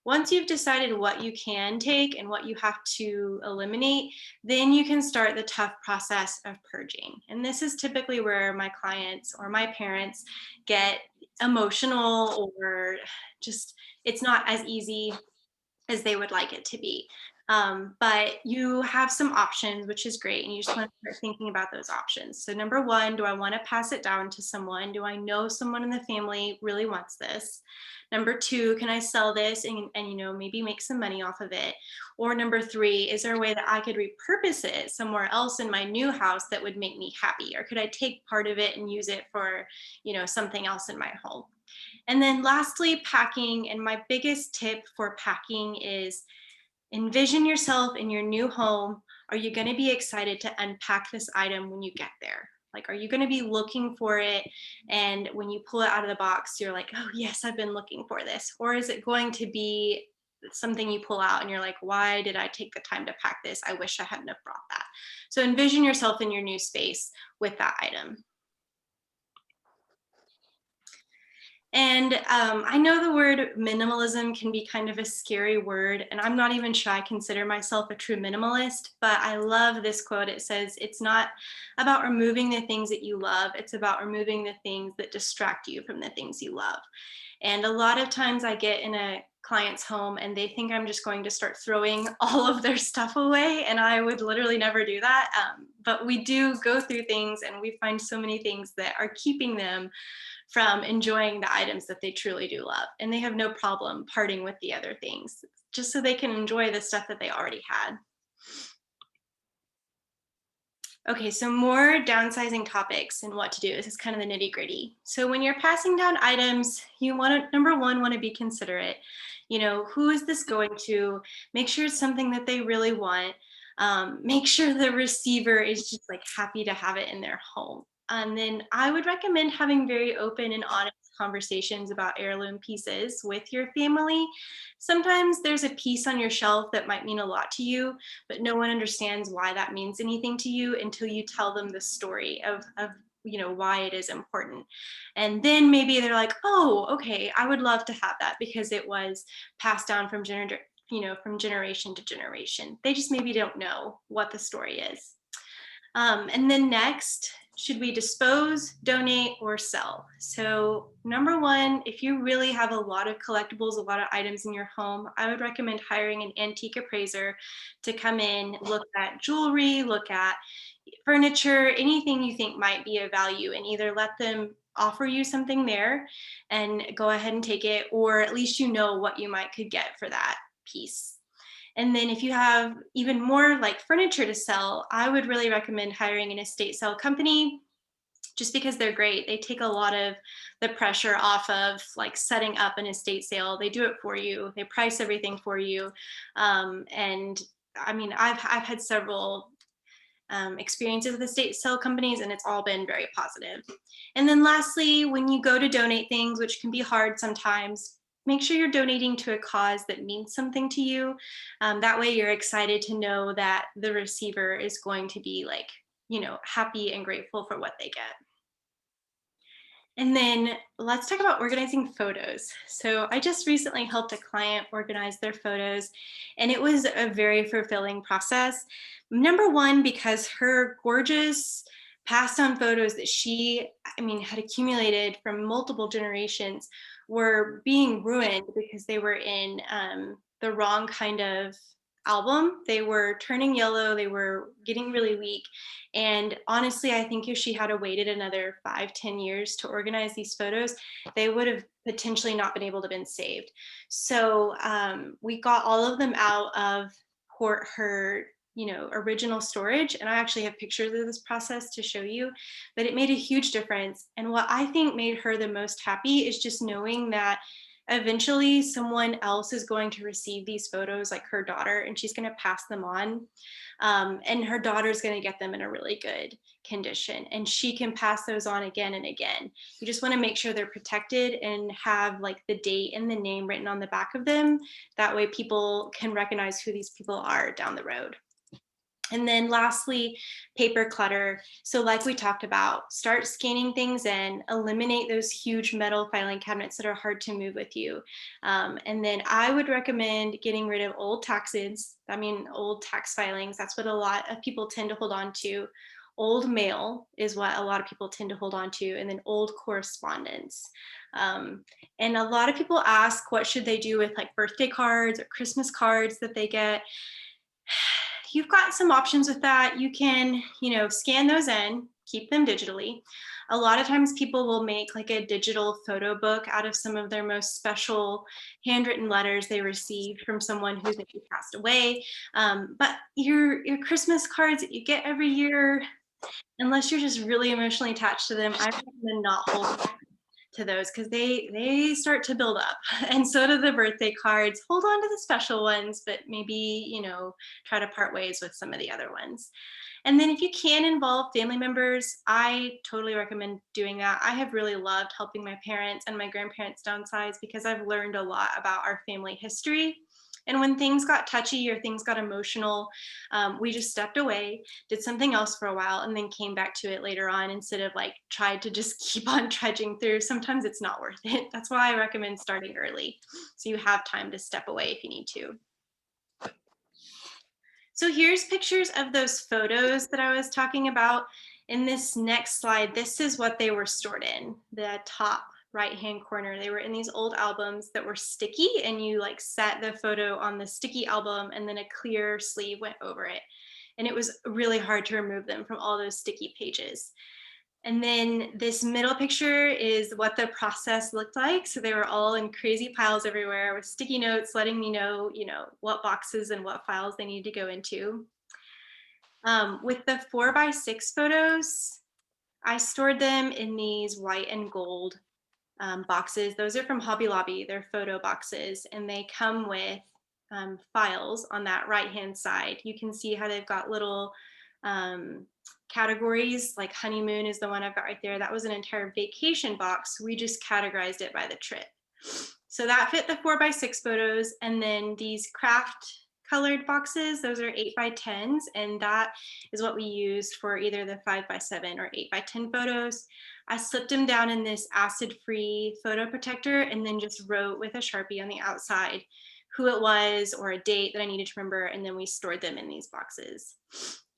B: Once you've decided what you can take and what you have to eliminate, then you can start the tough process of purging. And this is typically where my clients or my parents get emotional, or just it's not as easy as they would like it to be. But you have some options, which is great. And you just want to start thinking about those options. So number one, do I want to pass it down to someone? Do I know someone in the family really wants this? Number two, can I sell this and maybe make some money off of it? Or number three, is there a way that I could repurpose it somewhere else in my new house that would make me happy? Or could I take part of it and use it for, something else in my home? And then lastly, packing. And my biggest tip for packing is envision yourself in your new home. Are you going to be excited to unpack this item when you get there? Like, are you going to be looking for it? And when you pull it out of the box, you're like, oh, yes, I've been looking for this. Or is it going to be something you pull out and you're like, why did I take the time to pack this? I wish I hadn't have brought that. So envision yourself in your new space with that item. And I know the word minimalism can be kind of a scary word, and I'm not even sure I consider myself a true minimalist, but I love this quote. It says, it's not about removing the things that you love, it's about removing the things that distract you from the things you love. And a lot of times I get in a client's home and they think I'm just going to start throwing all of their stuff away, and I would literally never do that. But we do go through things and we find so many things that are keeping them from enjoying the items that they truly do love. And they have no problem parting with the other things just so they can enjoy the stuff that they already had. Okay, so more downsizing topics and what to do. This is kind of the nitty gritty. So when you're passing down items, you want to, number one, want to be considerate. You know, who is this going to? Make sure it's something that they really want. Make sure the receiver is just like happy to have it in their home. And then I would recommend having very open and honest conversations about heirloom pieces with your family. Sometimes there's a piece on your shelf that might mean a lot to you, but no one understands why that means anything to you until you tell them the story of you know, why it is important. And then maybe they're like, oh, okay, I would love to have that because it was passed down from from generation to generation. They just maybe don't know what the story is. And then next, should we dispose, donate, or sell? So number one, if you really have a lot of collectibles, a lot of items in your home, I would recommend hiring an antique appraiser to come in, look at jewelry, look at furniture, anything you think might be of value, and either let them offer you something there and go ahead and take it, or at least you know what you might could get for that piece. And then if you have even more like furniture to sell, I would really recommend hiring an estate sale company just because they're great. They take a lot of the pressure off of like setting up an estate sale. They do it for you. They price everything for you. And I mean, I've had several experiences with estate sale companies, and it's all been very positive. And then lastly, when you go to donate things, which can be hard sometimes, make sure you're donating to a cause that means something to you. That way you're excited to know that the receiver is going to be like, you know, happy and grateful for what they get. And then let's talk about organizing photos. So I just recently helped a client organize their photos, and it was a very fulfilling process. Number one, because her gorgeous passed on photos that she, I mean, had accumulated from multiple generations were being ruined because they were in the wrong kind of album. They were turning yellow, they were getting really weak. And honestly, I think if she had waited another 5-10 years to organize these photos, they would have potentially not been able to been saved. So we got all of them out of her original storage, and I actually have pictures of this process to show you, but it made a huge difference. And what I think made her the most happy is just knowing that eventually someone else is going to receive these photos, like her daughter, and she's going to pass them on. And her daughter's going to get them in a really good condition, and she can pass those on again and again. You just want to make sure they're protected and have like the date and the name written on the back of them. That way people can recognize who these people are down the road. And then lastly, paper clutter. So like we talked about, start scanning things in, eliminate those huge metal filing cabinets that are hard to move with you. And then I would recommend getting rid of old taxes. I mean, old tax filings. That's what a lot of people tend to hold on to. Old mail is what a lot of people tend to hold on to, and then old correspondence. And a lot of people ask, what should they do with like birthday cards or Christmas cards that they get? You've got some options with that. You can, scan those in, keep them digitally. A lot of times people will make like a digital photo book out of some of their most special handwritten letters they received from someone who's maybe passed away. But your Christmas cards that you get every year, unless you're just really emotionally attached to them, I recommend not holding to those because they start to build up. And so do the birthday cards. Hold on to the special ones, but maybe, try to part ways with some of the other ones. And then if you can involve family members, I totally recommend doing that. I have really loved helping my parents and my grandparents downsize because I've learned a lot about our family history. And when things got touchy or things got emotional, we just stepped away, did something else for a while, and then came back to it later on instead of like tried to just keep on trudging through. Sometimes it's not worth it. That's why I recommend starting early, so you have time to step away if you need to. So here's pictures of those photos that I was talking about. In this next slide, this is what they were stored in, the top right-hand corner. They were in these old albums that were sticky, and you like set the photo on the sticky album and then a clear sleeve went over it. And it was really hard to remove them from all those sticky pages. And then this middle picture is what the process looked like. So they were all in crazy piles everywhere with sticky notes letting me know, what boxes and what files they needed to go into. With the 4x6 photos, I stored them in these white and gold boxes. Those are from Hobby Lobby. They're photo boxes, and they come with files on that right-hand side. You can see how they've got little categories, like honeymoon is the one I've got right there. That was an entire vacation box. We just categorized it by the trip. So that fit the 4x6 photos. And then these craft colored boxes, those are 8x10s, and that is what we used for either the 5x7 or 8x10 photos. I slipped them down in this acid-free photo protector and then just wrote with a Sharpie on the outside who it was or a date that I needed to remember, and then we stored them in these boxes.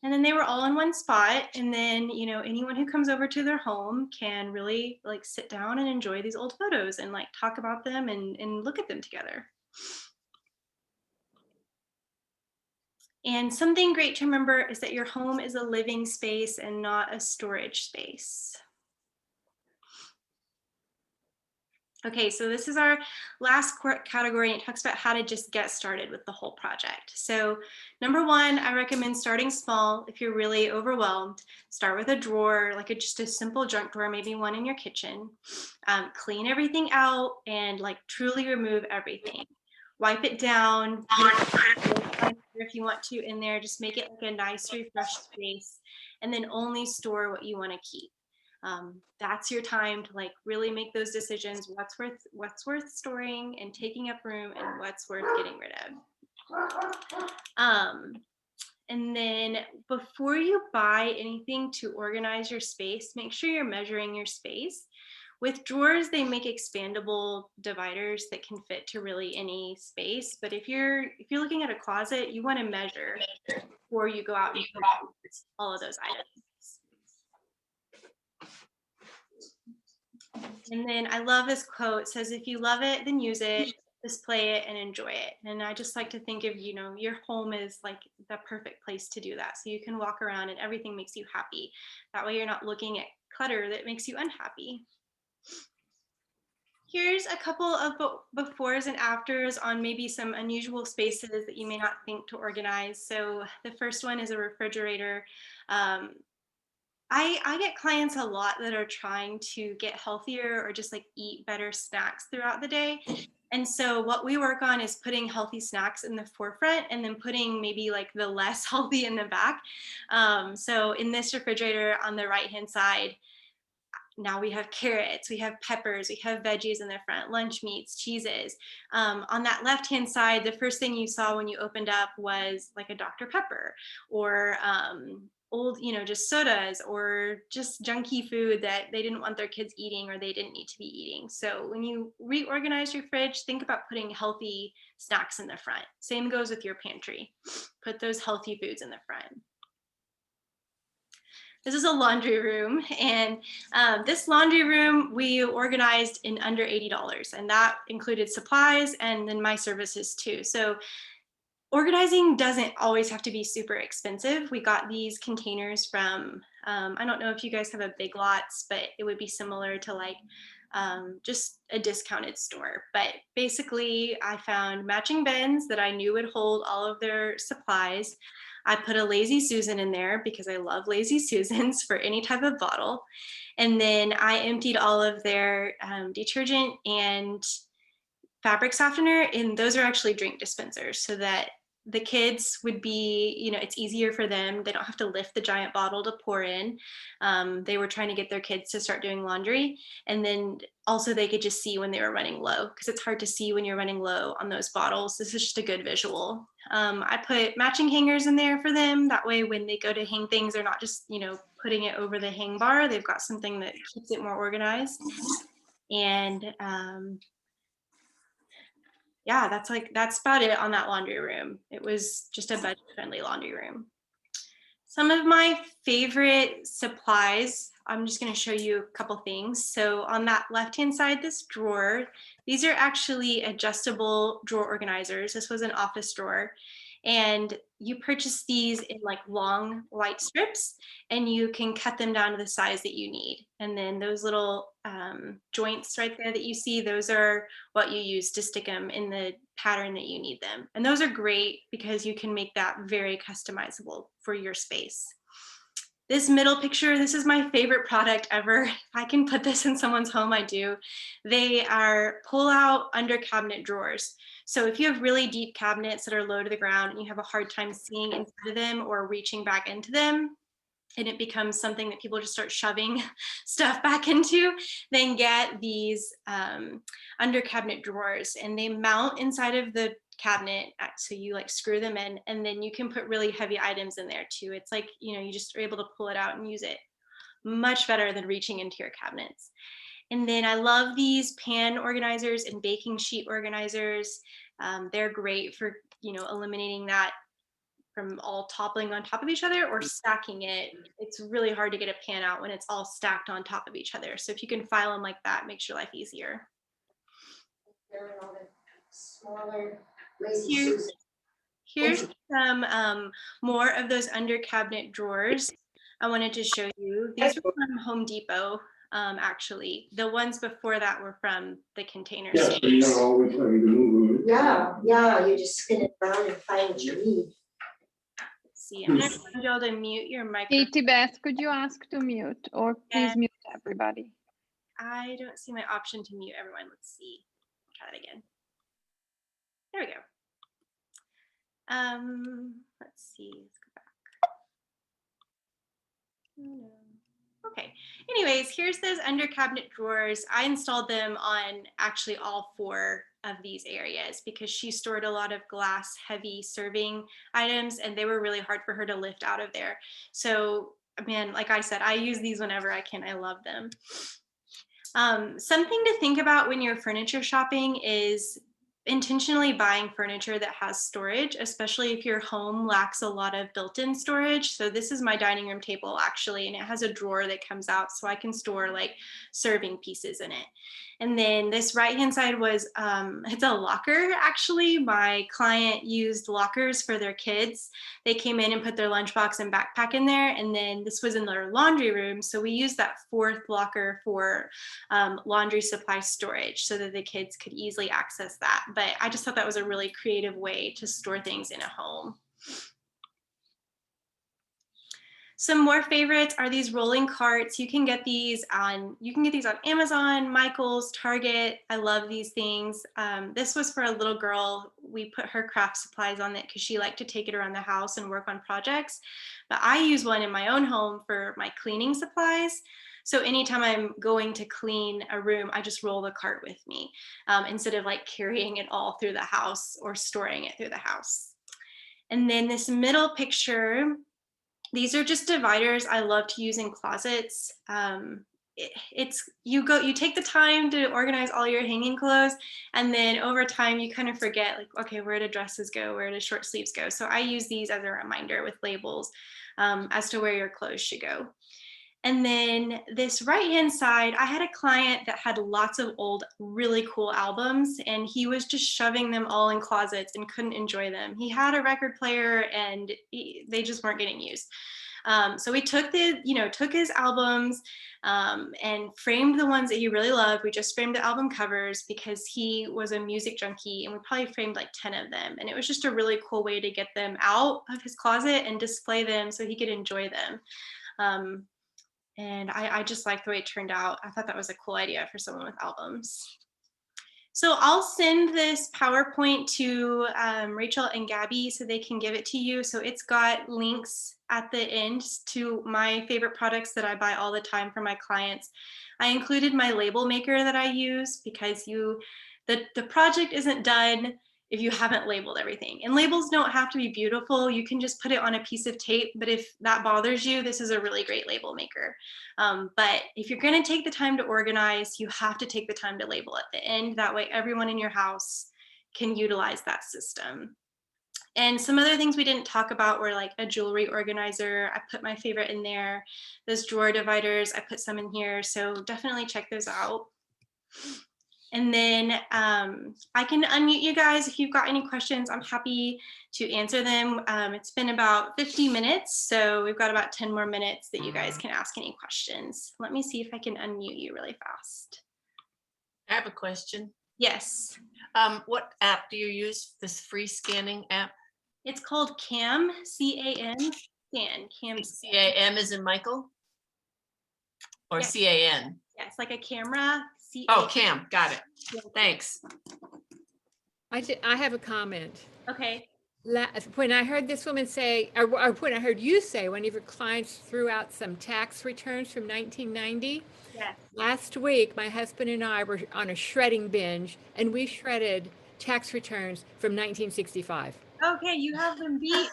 B: And then they were all in one spot, and then anyone who comes over to their home can really like sit down and enjoy these old photos and like talk about them and look at them together. And something great to remember is that your home is a living space and not a storage space. Okay, so this is our last category, and it talks about how to just get started with the whole project. So number one, I recommend starting small. If you're really overwhelmed, start with a drawer, like just a simple junk drawer, maybe one in your kitchen. Clean everything out and like truly remove everything. Wipe it down, if you want to in there, just make it like a nice refreshed space, and then only store what you want to keep. That's your time to like really make those decisions, what's worth storing and taking up room and what's worth getting rid of. And then before you buy anything to organize your space, make sure you're measuring your space. With drawers, they make expandable dividers that can fit to really any space. But if you're looking at a closet, you want to measure before you go out and purchase all of those items. And then I love this quote. It says, if you love it, then use it, display it, and enjoy it. And I just like to think of, your home is like the perfect place to do that. So you can walk around and everything makes you happy. That way you're not looking at clutter that makes you unhappy. Here's a couple of befores and afters on maybe some unusual spaces that you may not think to organize. So the first one is a refrigerator. I get clients a lot that are trying to get healthier or just like eat better snacks throughout the day. And so what we work on is putting healthy snacks in the forefront and then putting maybe like the less healthy in the back. So in this refrigerator on the right-hand side, now we have carrots, we have peppers, we have veggies in the front, lunch meats, cheeses. On that left-hand side, the first thing you saw when you opened up was like a Dr. Pepper or old, just sodas or just junky food that they didn't want their kids eating or they didn't need to be eating. So when you reorganize your fridge, think about putting healthy snacks in the front. Same goes with your pantry. Put those healthy foods in the front. This is a laundry room, and this laundry room we organized in under $80, and that included supplies and then my services too. So organizing doesn't always have to be super expensive. We got these containers from, I don't know if you guys have a Big Lots, but it would be similar to like just a discounted store. But basically I found matching bins that I knew would hold all of their supplies. I put a Lazy Susan in there because I love Lazy Susans for any type of bottle. And then I emptied all of their detergent and fabric softener, and those are actually drink dispensers so that the kids would be, you know, it's easier for them. They don't have to lift the giant bottle to pour in. They were trying to get their kids to start doing laundry. And then also they could just see when they were running low, because it's hard to see when you're running low on those bottles. This is just a good visual. I put matching hangers in there for them. That way when they go to hang things, they're not just, you know, putting it over the hang bar. They've got something that keeps it more organized. And yeah, that's about it on that laundry room. It was just a budget-friendly laundry room. Some of my favorite supplies, I'm just going to show you a couple things. So on that left-hand side, this drawer, these are actually adjustable drawer organizers. This was an office drawer. And you purchase these in like long white strips, and you can cut them down to the size that you need. And then those little joints right there that you see, those are what you use to stick them in the pattern that you need them. And those are great because you can make that very customizable for your space. This middle picture, this is my favorite product ever. If I can put this in someone's home, I do. They are pull-out under cabinet drawers. So if you have really deep cabinets that are low to the ground and you have a hard time seeing inside of them or reaching back into them, and it becomes something that people just start shoving stuff back into, then get these under cabinet drawers, and they mount inside of the cabinet. So you like screw them in, and then you can put really heavy items in there too. It's like, you know, you just are able to pull it out and use it much better than reaching into your cabinets. And then I love these pan organizers and baking sheet organizers. They're great for, you know, eliminating that from all toppling on top of each other or stacking it. It's really hard to get a pan out when it's all stacked on top of each other. So if you can file them like that, it makes your life easier.
D: Smaller, lazy Susan.
B: Here's some more of those under cabinet drawers I wanted to show you. These are from Home Depot, actually. The ones before that were from the Container
E: Yeah,
B: Store.
E: so you're not always having to move it.
D: Yeah, you just spin it around and find what you need.
B: Let's see, I'm gonna find y'all to mute your microphone.
A: Katie Beth, could you ask to mute, or please mute everybody?
B: I don't see my option to mute everyone. Let's see. Try that again. There we go. Let's see. Let's go back. Oh, no. Okay. Anyways, here's those under cabinet drawers. I installed them on actually all 4 of these areas because she stored a lot of glass heavy serving items, and they were really hard for her to lift out of there. So, man, like I said, I use these whenever I can. I love them. Something to think about when you're furniture shopping is intentionally buying furniture that has storage, especially if your home lacks a lot of built-in storage. So this is my dining room table actually, and it has a drawer that comes out so I can store like serving pieces in it. And then this right-hand side was, it's a locker actually. My client used lockers for their kids. They came in and put their lunchbox and backpack in there. And then this was in their laundry room. So we used that 4th locker for laundry supply storage so that the kids could easily access that. But I just thought that was a really creative way to store things in a home. Some more favorites are these rolling carts. You can get these on Amazon, Michael's, Target. I love these things. This was for a little girl. We put her craft supplies on it because she liked to take it around the house and work on projects. But I use one in my own home for my cleaning supplies. So anytime I'm going to clean a room, I just roll the cart with me instead of like carrying it all through the house or storing it through the house. And then this middle picture, these are just dividers I love to use in closets. You take the time to organize all your hanging clothes, and then over time you kind of forget, like, okay, where do dresses go? Where do short sleeves go? So I use these as a reminder with labels as to where your clothes should go. And then this right-hand side, I had a client that had lots of old, really cool albums, and he was just shoving them all in closets and couldn't enjoy them. He had a record player and they just weren't getting used. So we took his albums and framed the ones that he really loved. We just framed the album covers because he was a music junkie, and we probably framed like 10 of them. And it was just a really cool way to get them out of his closet and display them so he could enjoy them. And I just liked the way it turned out. I thought that was a cool idea for someone with albums. So I'll send this PowerPoint to Rachel and Gabby so they can give it to you. So it's got links at the end to my favorite products that I buy all the time for my clients. I included my label maker that I use because the project isn't done if you haven't labeled everything. And labels don't have to be beautiful. You can just put it on a piece of tape. But if that bothers you, this is a really great label maker. But if you're going to take the time to organize, you have to take the time to label at the end. That way, everyone in your house can utilize that system. And some other things we didn't talk about were like a jewelry organizer. I put my favorite in there. Those drawer dividers, I put some in here. So definitely check those out. And then I can unmute you guys if you've got any questions. I'm happy to answer them. It's been about 50 minutes, so we've got about 10 more minutes that you guys can ask any questions. Let me see if I can unmute you really fast.
F: I have a question.
B: Yes.
F: What app do you use? This free scanning app?
B: It's called CAM, C-A-M, scan. CAM.
F: C-A-M is in Michael? Or
B: Yes.
F: C-A-N?
B: Yes, like a camera.
F: Oh, CAM, got it. Thanks.
G: I have a comment.
B: Okay.
G: When I heard this woman say, or when I heard you say, one of your clients threw out some tax returns from 1990.
B: Yes.
G: Last week, my husband and I were on a shredding binge, and we shredded tax returns from 1965.
B: Okay, you have them beat.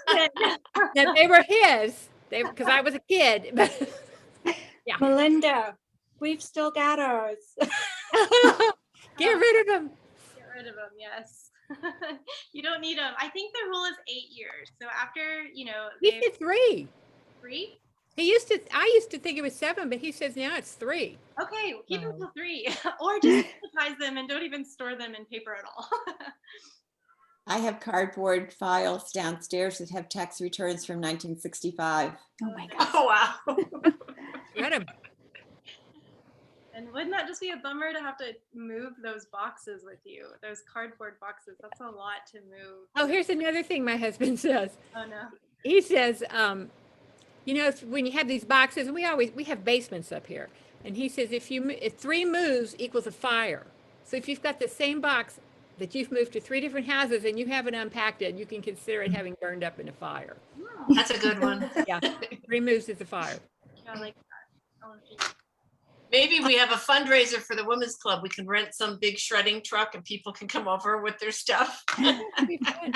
G: Now, they were his, because I was a kid. Yeah.
H: Melinda, we've still got ours.
G: Get rid of them.
B: Get rid of them, yes. You don't need them. I think the rule is 8 years. So after,
G: He said 3.
B: 3?
G: I used to think it was 7, but he says now it's 3.
B: Okay, keep them till 3. Or just digitize them and don't even store them in paper at all.
I: I have cardboard files downstairs that have tax returns from 1965.
C: Oh my God.
F: Oh, wow.
G: Get 'em.
B: And wouldn't that just be a bummer to have to move those boxes with you? Those cardboard boxes, that's a lot to move.
G: Oh, here's another thing my husband says.
B: Oh no.
G: He says, when you have these boxes, and we have basements up here, and he says if 3 moves equals a fire. So if you've got the same box that you've moved to 3 different houses and you haven't unpacked it, you can consider it having burned up in a fire.
F: That's a good one.
G: Yeah, 3 moves is a fire.
B: Yeah, like that. Oh,
F: Maybe we have a fundraiser for the Women's Club. We can rent some big shredding truck and people can come over with their stuff.
G: That'd be fun.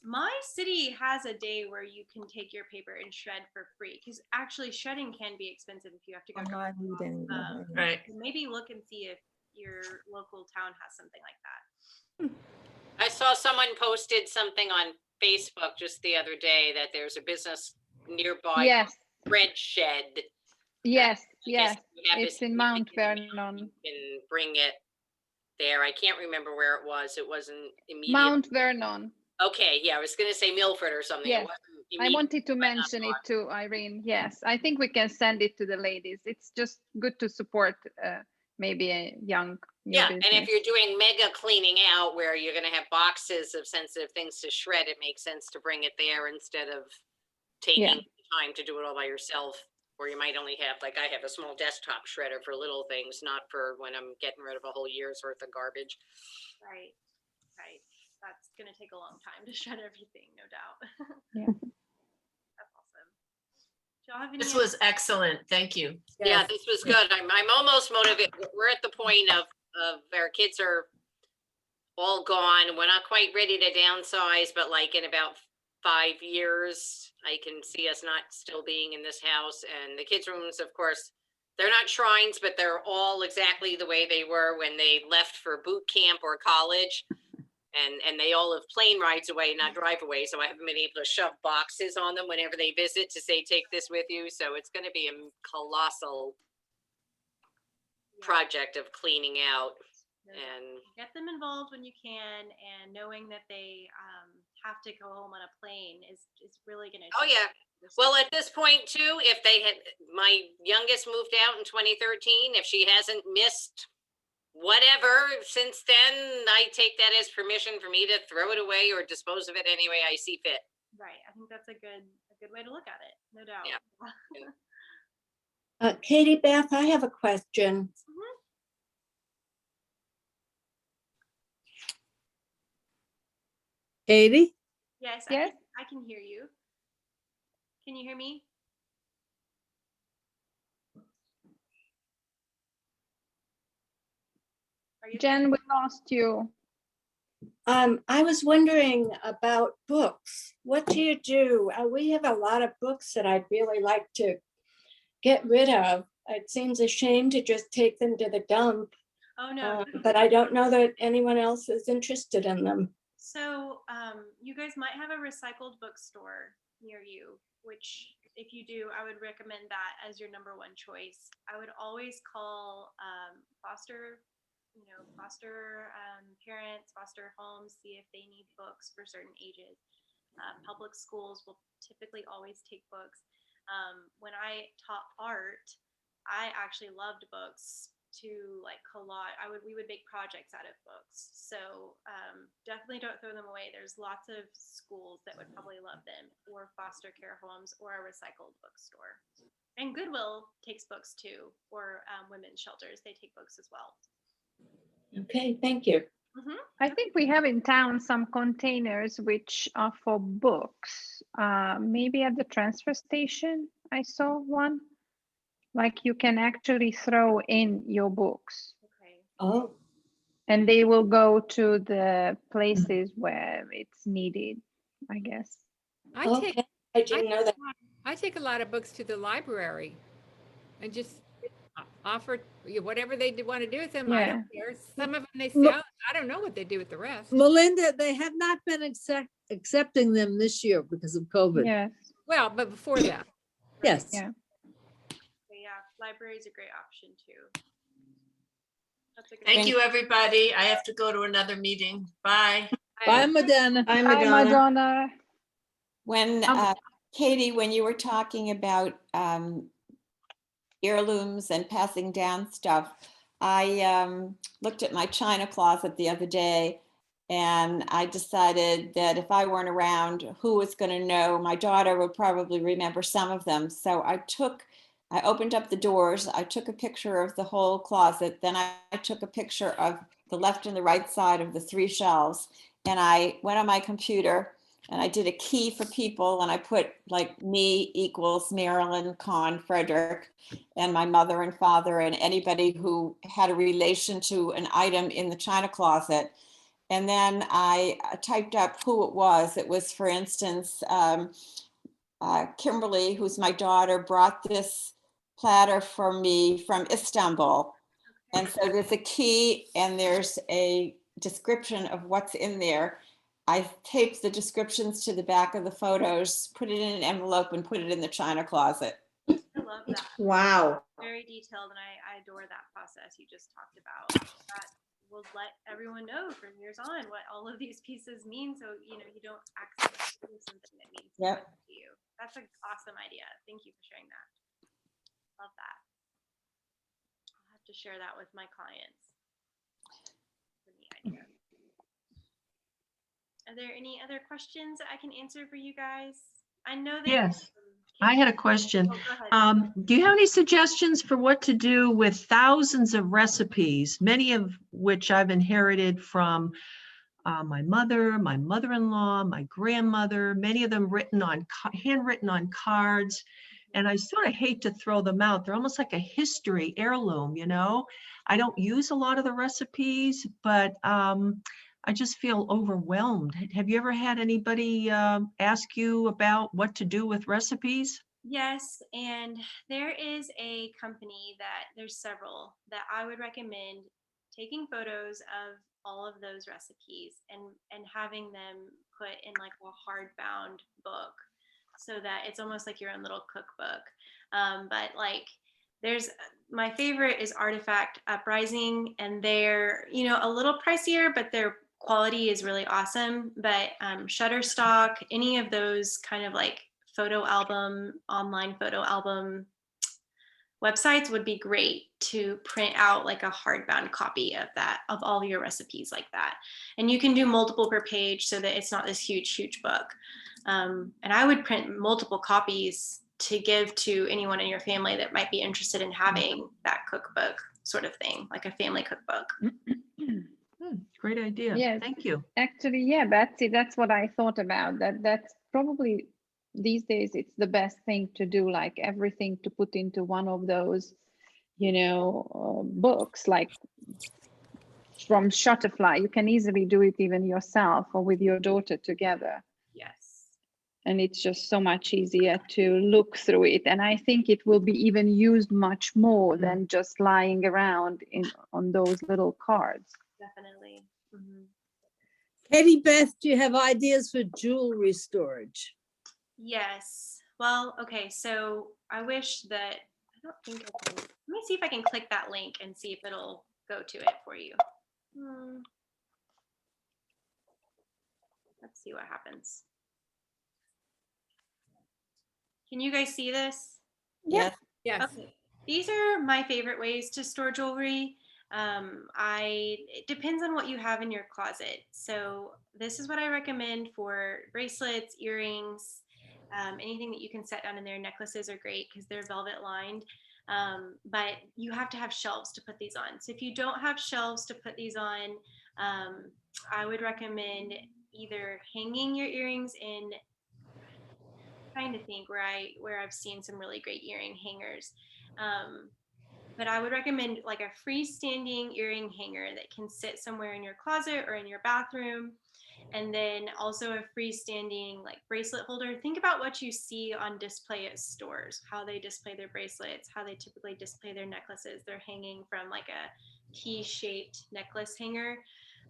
B: my city has a day where you can take your paper and shred for free because actually shredding can be expensive if you have to go.
F: Right.
B: Maybe look and see if your local town has something like that.
J: I saw someone posted something on Facebook just the other day that there's a business nearby.
A: Yes,
J: Bread Shed.
A: yes,
J: I guess
A: yes.
J: if you have
A: It's
J: this
A: in Mount
J: significant
A: Vernon.
J: amount, you can bring it there. I can't remember where it was. It wasn't immediate.
A: Mount Vernon.
J: Okay, yeah, I was going to say Milford or something.
A: Yes.
J: It wasn't
A: I
J: immediate,
A: wanted to
J: but not
A: mention it
J: far.
A: to Irene. Yes, I think we can send it to the ladies. It's just good to support maybe a young new
J: Yeah,
A: business.
J: and if you're doing mega cleaning out where you're going to have boxes of sensitive things to shred, it makes sense to bring it there instead of taking time to do it all by yourself. Or you might only have, like I have a small desktop shredder for little things, not for when I'm getting rid of a whole year's worth of garbage.
B: Right. That's going to take a long time to shred everything, no doubt.
A: Yeah.
B: That's awesome. Do y'all have any?
F: This was excellent. Thank you.
J: Yeah, this was good. I'm almost motivated. We're at the point of our kids are all gone. We're not quite ready to downsize, but like in about 5 years, I can see us not still being in this house. And the kids' rooms, of course, they're not shrines, but they're all exactly the way they were when they left for boot camp or college. And they all have plane rides away, not drive away. So I haven't been able to shove boxes on them whenever they visit to say, take this with you. So it's going to be a colossal project of cleaning out. And
B: get them involved when you can, and knowing that they have to go home on a plane is really going to.
J: oh yeah, well at this point too, if they had, my youngest moved out in 2013, if she hasn't missed whatever since then, I take that as permission for me to throw it away or dispose of it any way I see fit.
B: Right, I think that's a good way to look at it, no doubt.
J: Yeah.
H: Katie Beth, I have a question. Katie?
B: Yes,
A: Yes.
B: I can hear you. Can you hear me? Are you
A: Jen, we lost you.
H: I was wondering about books. What do you do? We have a lot of books that I'd really like to get rid of. It seems a shame to just take them to the dump,
B: Oh, no.
H: but I don't know that anyone else is interested in them.
B: So you guys might have a recycled bookstore near you, which if you do, I would recommend that as your number one choice. I would always call foster parents, foster homes, see if they need books for certain ages. Public schools will typically always take books. When I taught art, I actually loved books to like collage. We would make projects out of books. So definitely don't throw them away. There's lots of schools that would probably love them, or foster care homes, or a recycled bookstore. And Goodwill takes books too, or women's shelters, they take books as well.
H: Okay, thank you.
A: I think we have in town some containers which are for books. Maybe at the transfer station, I saw one. Like you can actually throw in your books
B: Okay.
H: Oh,
A: and they will go to the places where it's needed, I guess.
G: I take,
H: okay. I didn't know that.
G: I take a lot of books to the library and just offer whatever they want to do with them. I
A: Yeah.
G: don't care. Some of them they sell. I don't know what they do with the rest.
K: Melinda, they have not been accepting them this year because of COVID.
A: Yes.
G: Well, but before that.
K: Yes.
A: Yeah.
B: But yeah, library is a great option too. That's a good
F: Thank you, everybody. I have to go to another meeting. Bye.
K: Bye, Madonna.
D: Bye,
A: Hi, Madonna.
I: When, Katie, when you were talking about heirlooms and passing down stuff, I looked at my china closet the other day, and I decided that if I weren't around, who was going to know? My daughter would probably remember some of them. So I opened up the doors, I took a picture of the whole closet, then I took a picture of the left and the right side of the 3 shelves, and I went on my computer and I did a key for people, and I put like me equals Marilyn, Con, Frederick, and my mother and father, and anybody who had a relation to an item in the china closet. And then I typed up who it was. It was, for instance, Kimberly, who's my daughter, brought this platter for me from Istanbul. And so there's a key and there's a description of what's in there. I taped the descriptions to the back of the photos, put it in an envelope, and put it in the china closet.
B: I love that.
D: Wow.
B: Very detailed, and I adore that process you just talked about. That will let everyone know from years on what all of these pieces mean, so you don't accidentally do something that means something to you. That's an awesome idea. Thank you for sharing that. Love that. I'll have to share that with my clients. Idea. Are there any other questions I can answer for you guys? I know that.
L: Yes, I had a question.
B: Oh, go ahead.
L: Do you have any suggestions for what to do with thousands of recipes, many of which I've inherited from my mother, my mother-in-law, my grandmother, many of them handwritten on cards. And I sort of hate to throw them out. They're almost like a history heirloom, I don't use a lot of the recipes, but I just feel overwhelmed. Have you ever had anybody ask you about what to do with recipes?
B: Yes, and there is a company there's several that I would recommend taking photos of all of those recipes and having them put in like a hardbound book, so that it's almost like your own little cookbook. But like my favorite is Artifact Uprising, and they're a little pricier, but their quality is really awesome. But Shutterstock, any of those kind of like online photo album websites would be great to print out like a hardbound copy of all your recipes like that. And you can do multiple per page so that it's not this huge book. And I would print multiple copies to give to anyone in your family that might be interested in having that cookbook sort of thing, like a family cookbook.
L: Great idea.
A: Yes.
L: Thank you.
A: Actually, yeah, Betsy, that's what I thought about. That's probably these days it's the best thing to do, like everything to put into one of those, books, like from Shutterfly. You can easily do it even yourself or with your daughter together.
B: Yes.
A: And it's just so much easier to look through it. And I think it will be even used much more than just lying around on those little cards.
B: Definitely.
K: Katie Beth, do you have ideas for jewelry storage?
B: Yes. Well, okay. So I wish that, I don't think I can, let me see if I can click that link and see if it'll go to it for you. Let's see what happens. Can you guys see this?
I: Yes.
G: Yes.
B: Okay. These are my favorite ways to store jewelry. It depends on what you have in your closet. So this is what I recommend for bracelets, earrings, anything that you can set down in there. Necklaces are great because they're velvet lined. But you have to have shelves to put these on. So if you don't have shelves to put these on, I would recommend either hanging your earrings in, trying to think where I've seen some really great earring hangers. But I would recommend like a freestanding earring hanger that can sit somewhere in your closet or in your bathroom. And then also a freestanding like bracelet holder. Think about what you see on display at stores, how they display their bracelets, how they typically display their necklaces. They're hanging from like a key-shaped necklace hanger.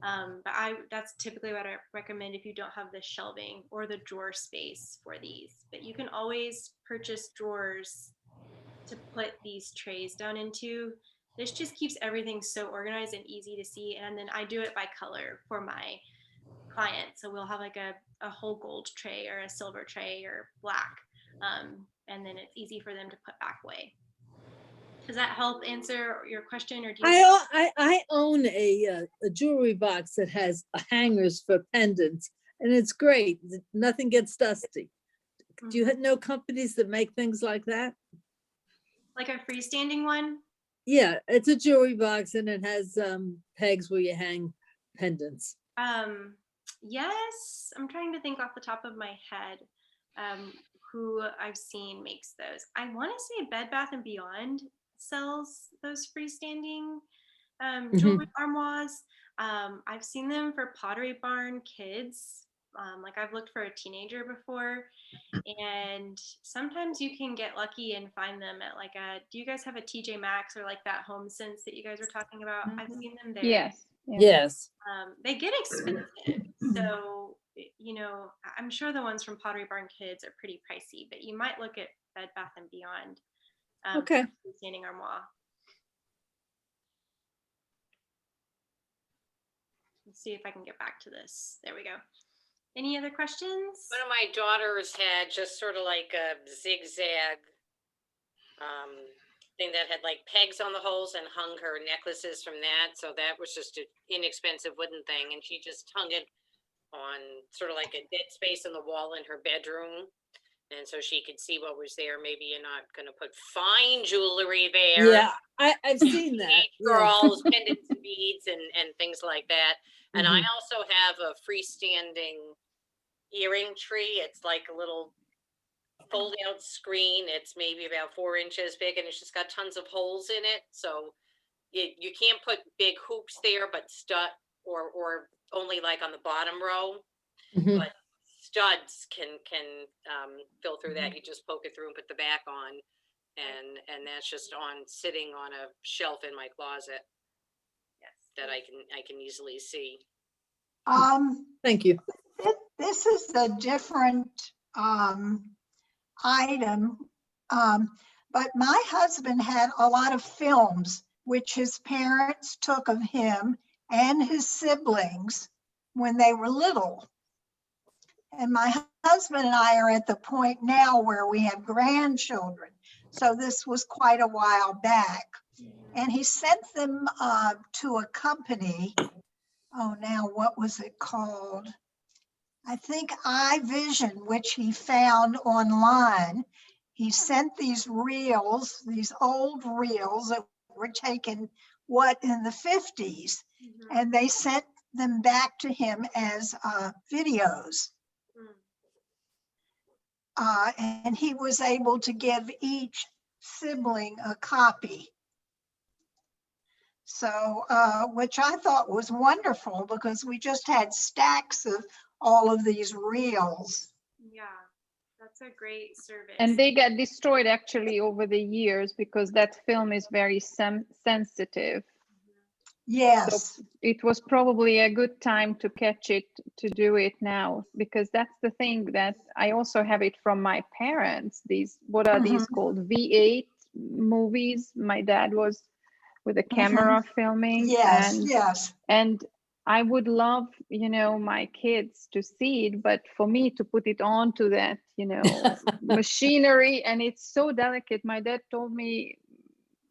B: But that's typically what I recommend if you don't have the shelving or the drawer space for these. But you can always purchase drawers to put these trays down into. This just keeps everything so organized and easy to see. And then I do it by color for my clients. So we'll have like a whole gold tray or a silver tray or black. And then it's easy for them to put back away. Does that help answer your question, or do you?
K: I own a jewelry box that has hangers for pendants, and it's great. Nothing gets dusty. Do you know companies that make things like that?
B: Like a freestanding one?
K: Yeah, it's a jewelry box and it has pegs where you hang pendants.
B: Yes, I'm trying to think off the top of my head who I've seen makes those. I want to say Bed Bath and Beyond sells those freestanding jewelry armoires. I've seen them for Pottery Barn kids. Like I've looked for a teenager before, and sometimes you can get lucky and find them at like do you guys have a TJ Maxx or like that Home Sense that you guys were talking about? I've seen them there.
K: Yes.
B: They get expensive. So, I'm sure the ones from Pottery Barn Kids are pretty pricey, but you might look at Bed Bath and Beyond.
K: Okay.
B: Freestanding armoire. Let's see if I can get back to this. There we go. Any other questions?
J: One of my daughters had just sort of like a zigzag thing that had like pegs on the holes and hung her necklaces from that. So that was just an inexpensive wooden thing. And she just hung it on sort of like a dead space in the wall in her bedroom. And so she could see what was there. Maybe you're not going to put fine jewelry there.
K: Yeah, I've seen that.
J: Girls, pendants and beads and things like that. And I also have a freestanding earring tree. It's like a little fold out screen. It's maybe about 4 inches big, and it's just got tons of holes in it. So you can't put big hoops there, but stud or only like on the bottom row. But studs can fill through that. You just poke it through and put the back on, and that's just on sitting on a shelf in my closet. Yes, that I can easily see.
K: Thank you.
M: This is a different item, but my husband had a lot of films which his parents took of him and his siblings when they were little. And my husband and I are at the point now where we have grandchildren. So this was quite a while back. And he sent them to a company. Oh, now what was it called? I think iVision, which he found online. He sent these reels, these old reels that were taken, in the 50s. And they sent them back to him as videos. And he was able to give each sibling a copy. So, which I thought was wonderful because we just had stacks of all of these reels.
B: Yeah, that's a great service.
A: And they get destroyed actually over the years because that film is very sensitive.
M: Yes.
A: So it was probably a good time to catch it, to do it now, because that's the thing that I also have it from my parents. These, what are these called? V8 movies. My dad was with a camera filming.
M: Yes,
A: and,
M: yes.
A: And I would love, you know, my kids to see it, but for me to put it onto that, you know, machinery, and it's so delicate. My dad told me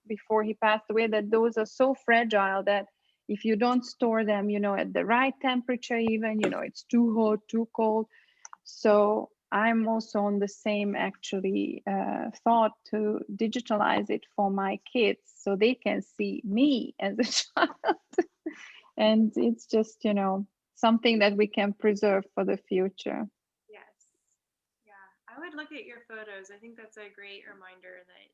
A: before he passed away that those are so fragile that if you don't store them, you know, at the right temperature, even, you know, it's too hot, too cold. So I'm also on the same actually thought to digitalize it for my kids so they can see me as a child. And it's just, you know, something that we can preserve for the future.
B: Yes. Yeah, I would look at your photos. I think that's a great reminder that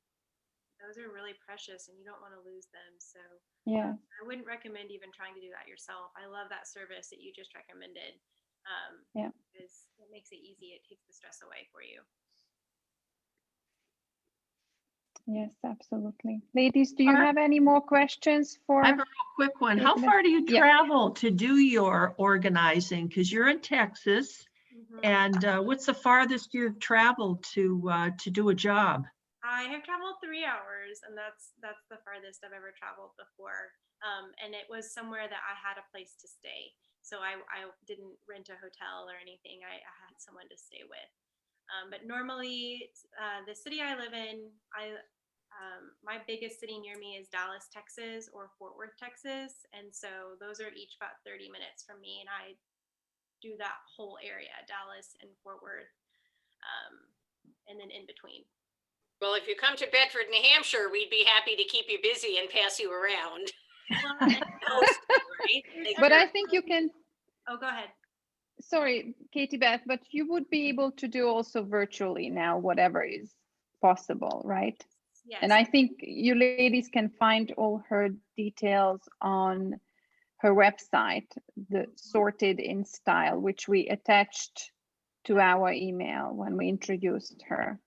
B: those are really precious and you don't want to lose them. So
A: yeah,
B: I wouldn't recommend even trying to do that yourself. I love that service that you just recommended.
A: Yeah,
B: because it makes it easy. It takes the stress away for you.
A: yes, absolutely. Ladies, do you have any more questions for?
L: I have a real quick one. How far do you travel to do your organizing? Because you're in Texas, and what's the farthest you've traveled to do a job?
B: I have traveled 3 hours, and that's the farthest I've ever traveled before. And it was somewhere that I had a place to stay. So I didn't rent a hotel or anything. I had someone to stay with. But normally, the city I live in, my biggest city near me is Dallas, Texas, or Fort Worth, Texas. And so those are each about 30 minutes from me. And I do that whole area, Dallas and Fort Worth, and then in between.
J: Well, if you come to Bedford, New Hampshire, we'd be happy to keep you busy and pass you around.
A: But I think you can.
B: Oh, go ahead.
A: Sorry, Katie Beth, but you would be able to do also virtually now, whatever is possible, right?
B: Yes.
A: And I think you ladies can find all her details on her website, the Sorted in Style, which we attached to our email when we introduced her.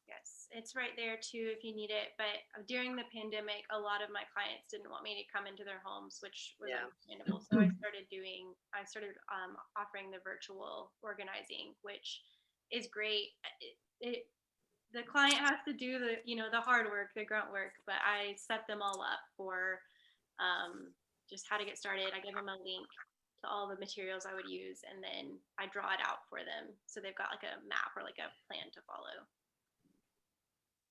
B: Yes, it's right there too if you need it. But during the pandemic, a lot of my clients didn't want me to come into their homes, which was understandable. So I started offering the virtual organizing, which is great. The client has to do the hard work, the grunt work, but I set them all up for just how to get started. I give them a link to all the materials I would use, and then I draw it out for them. So they've got like a map or like a plan to follow.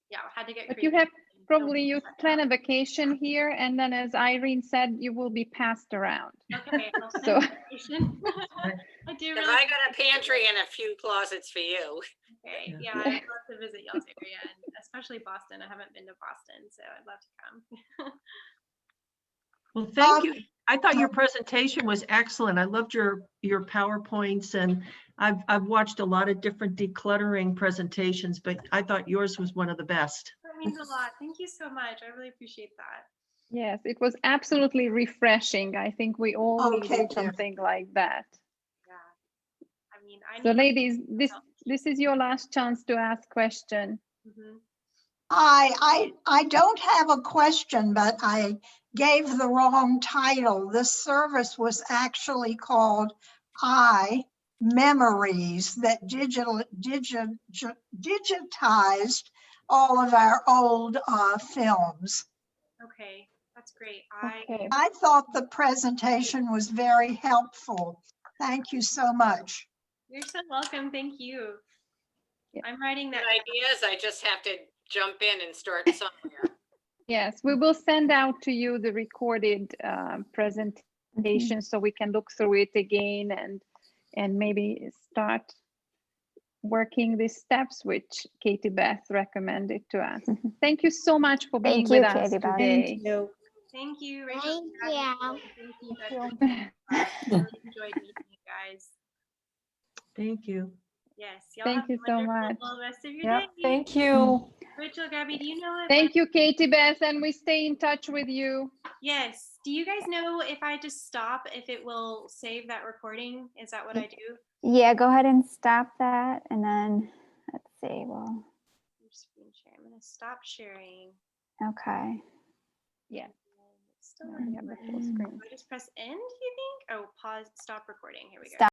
B: Yeah, I had to get
A: But
B: creative.
A: you have probably you plan a vacation here, and then as Irene said, you will be passed around.
B: Okay.
A: So
B: I do.
J: Really I got a pantry and a few closets for you.
B: Okay. Yeah, I'd love to visit y'all's area, and especially Boston. I haven't been to Boston, so I'd love to come.
L: Well, thank you. I thought your presentation was excellent. I loved your PowerPoints, and I've watched a lot of different decluttering presentations, but I thought yours was one of the best.
B: That means a lot. Thank you so much. I really appreciate that.
A: yes, it was absolutely refreshing. I think we all needed something like that.
B: Yeah. I mean,
A: So ladies, this is your last chance to ask question.
M: I don't have a question, but I gave the wrong title. This service was actually called Memories, that digitized all of our old films.
B: Okay, that's great.
M: I thought the presentation was very helpful. Thank you so much.
B: You're so welcome. Thank you.
A: Yeah.
B: I'm writing that.
J: Good ideas. I just have to jump in and start somewhere.
A: Yes, we will send out to you the recorded presentation so we can look through it again and maybe start working these steps which Katie Beth recommended to us. Thank you so much for being with us today.
C: Thank you.
B: Thank you, Rachel.
C: Thank
B: Thank you, Bedford. I really enjoyed meeting you guys.
L: Thank you.
B: Yes, y'all
A: Thank
B: have
A: you
B: a
A: so
B: wonderful
A: much.
B: rest of your
N: Yep,
B: day.
N: thank you.
B: Rachel, Gabby, do you know if
A: Thank you, Katie Beth, and we stay in touch with you.
B: Yes. Do you guys know if I just stop, if it will save that recording? Is that what I do?
C: Yeah, go ahead and stop that. And then let's see. Well,
B: Screen share. I'm going to stop sharing.
C: okay.
A: Yeah.
B: It's still
A: We have the full
B: recording.
A: screen.
B: Do I just press end, you think? Oh, pause, stop recording. Here we go.
C: Stop.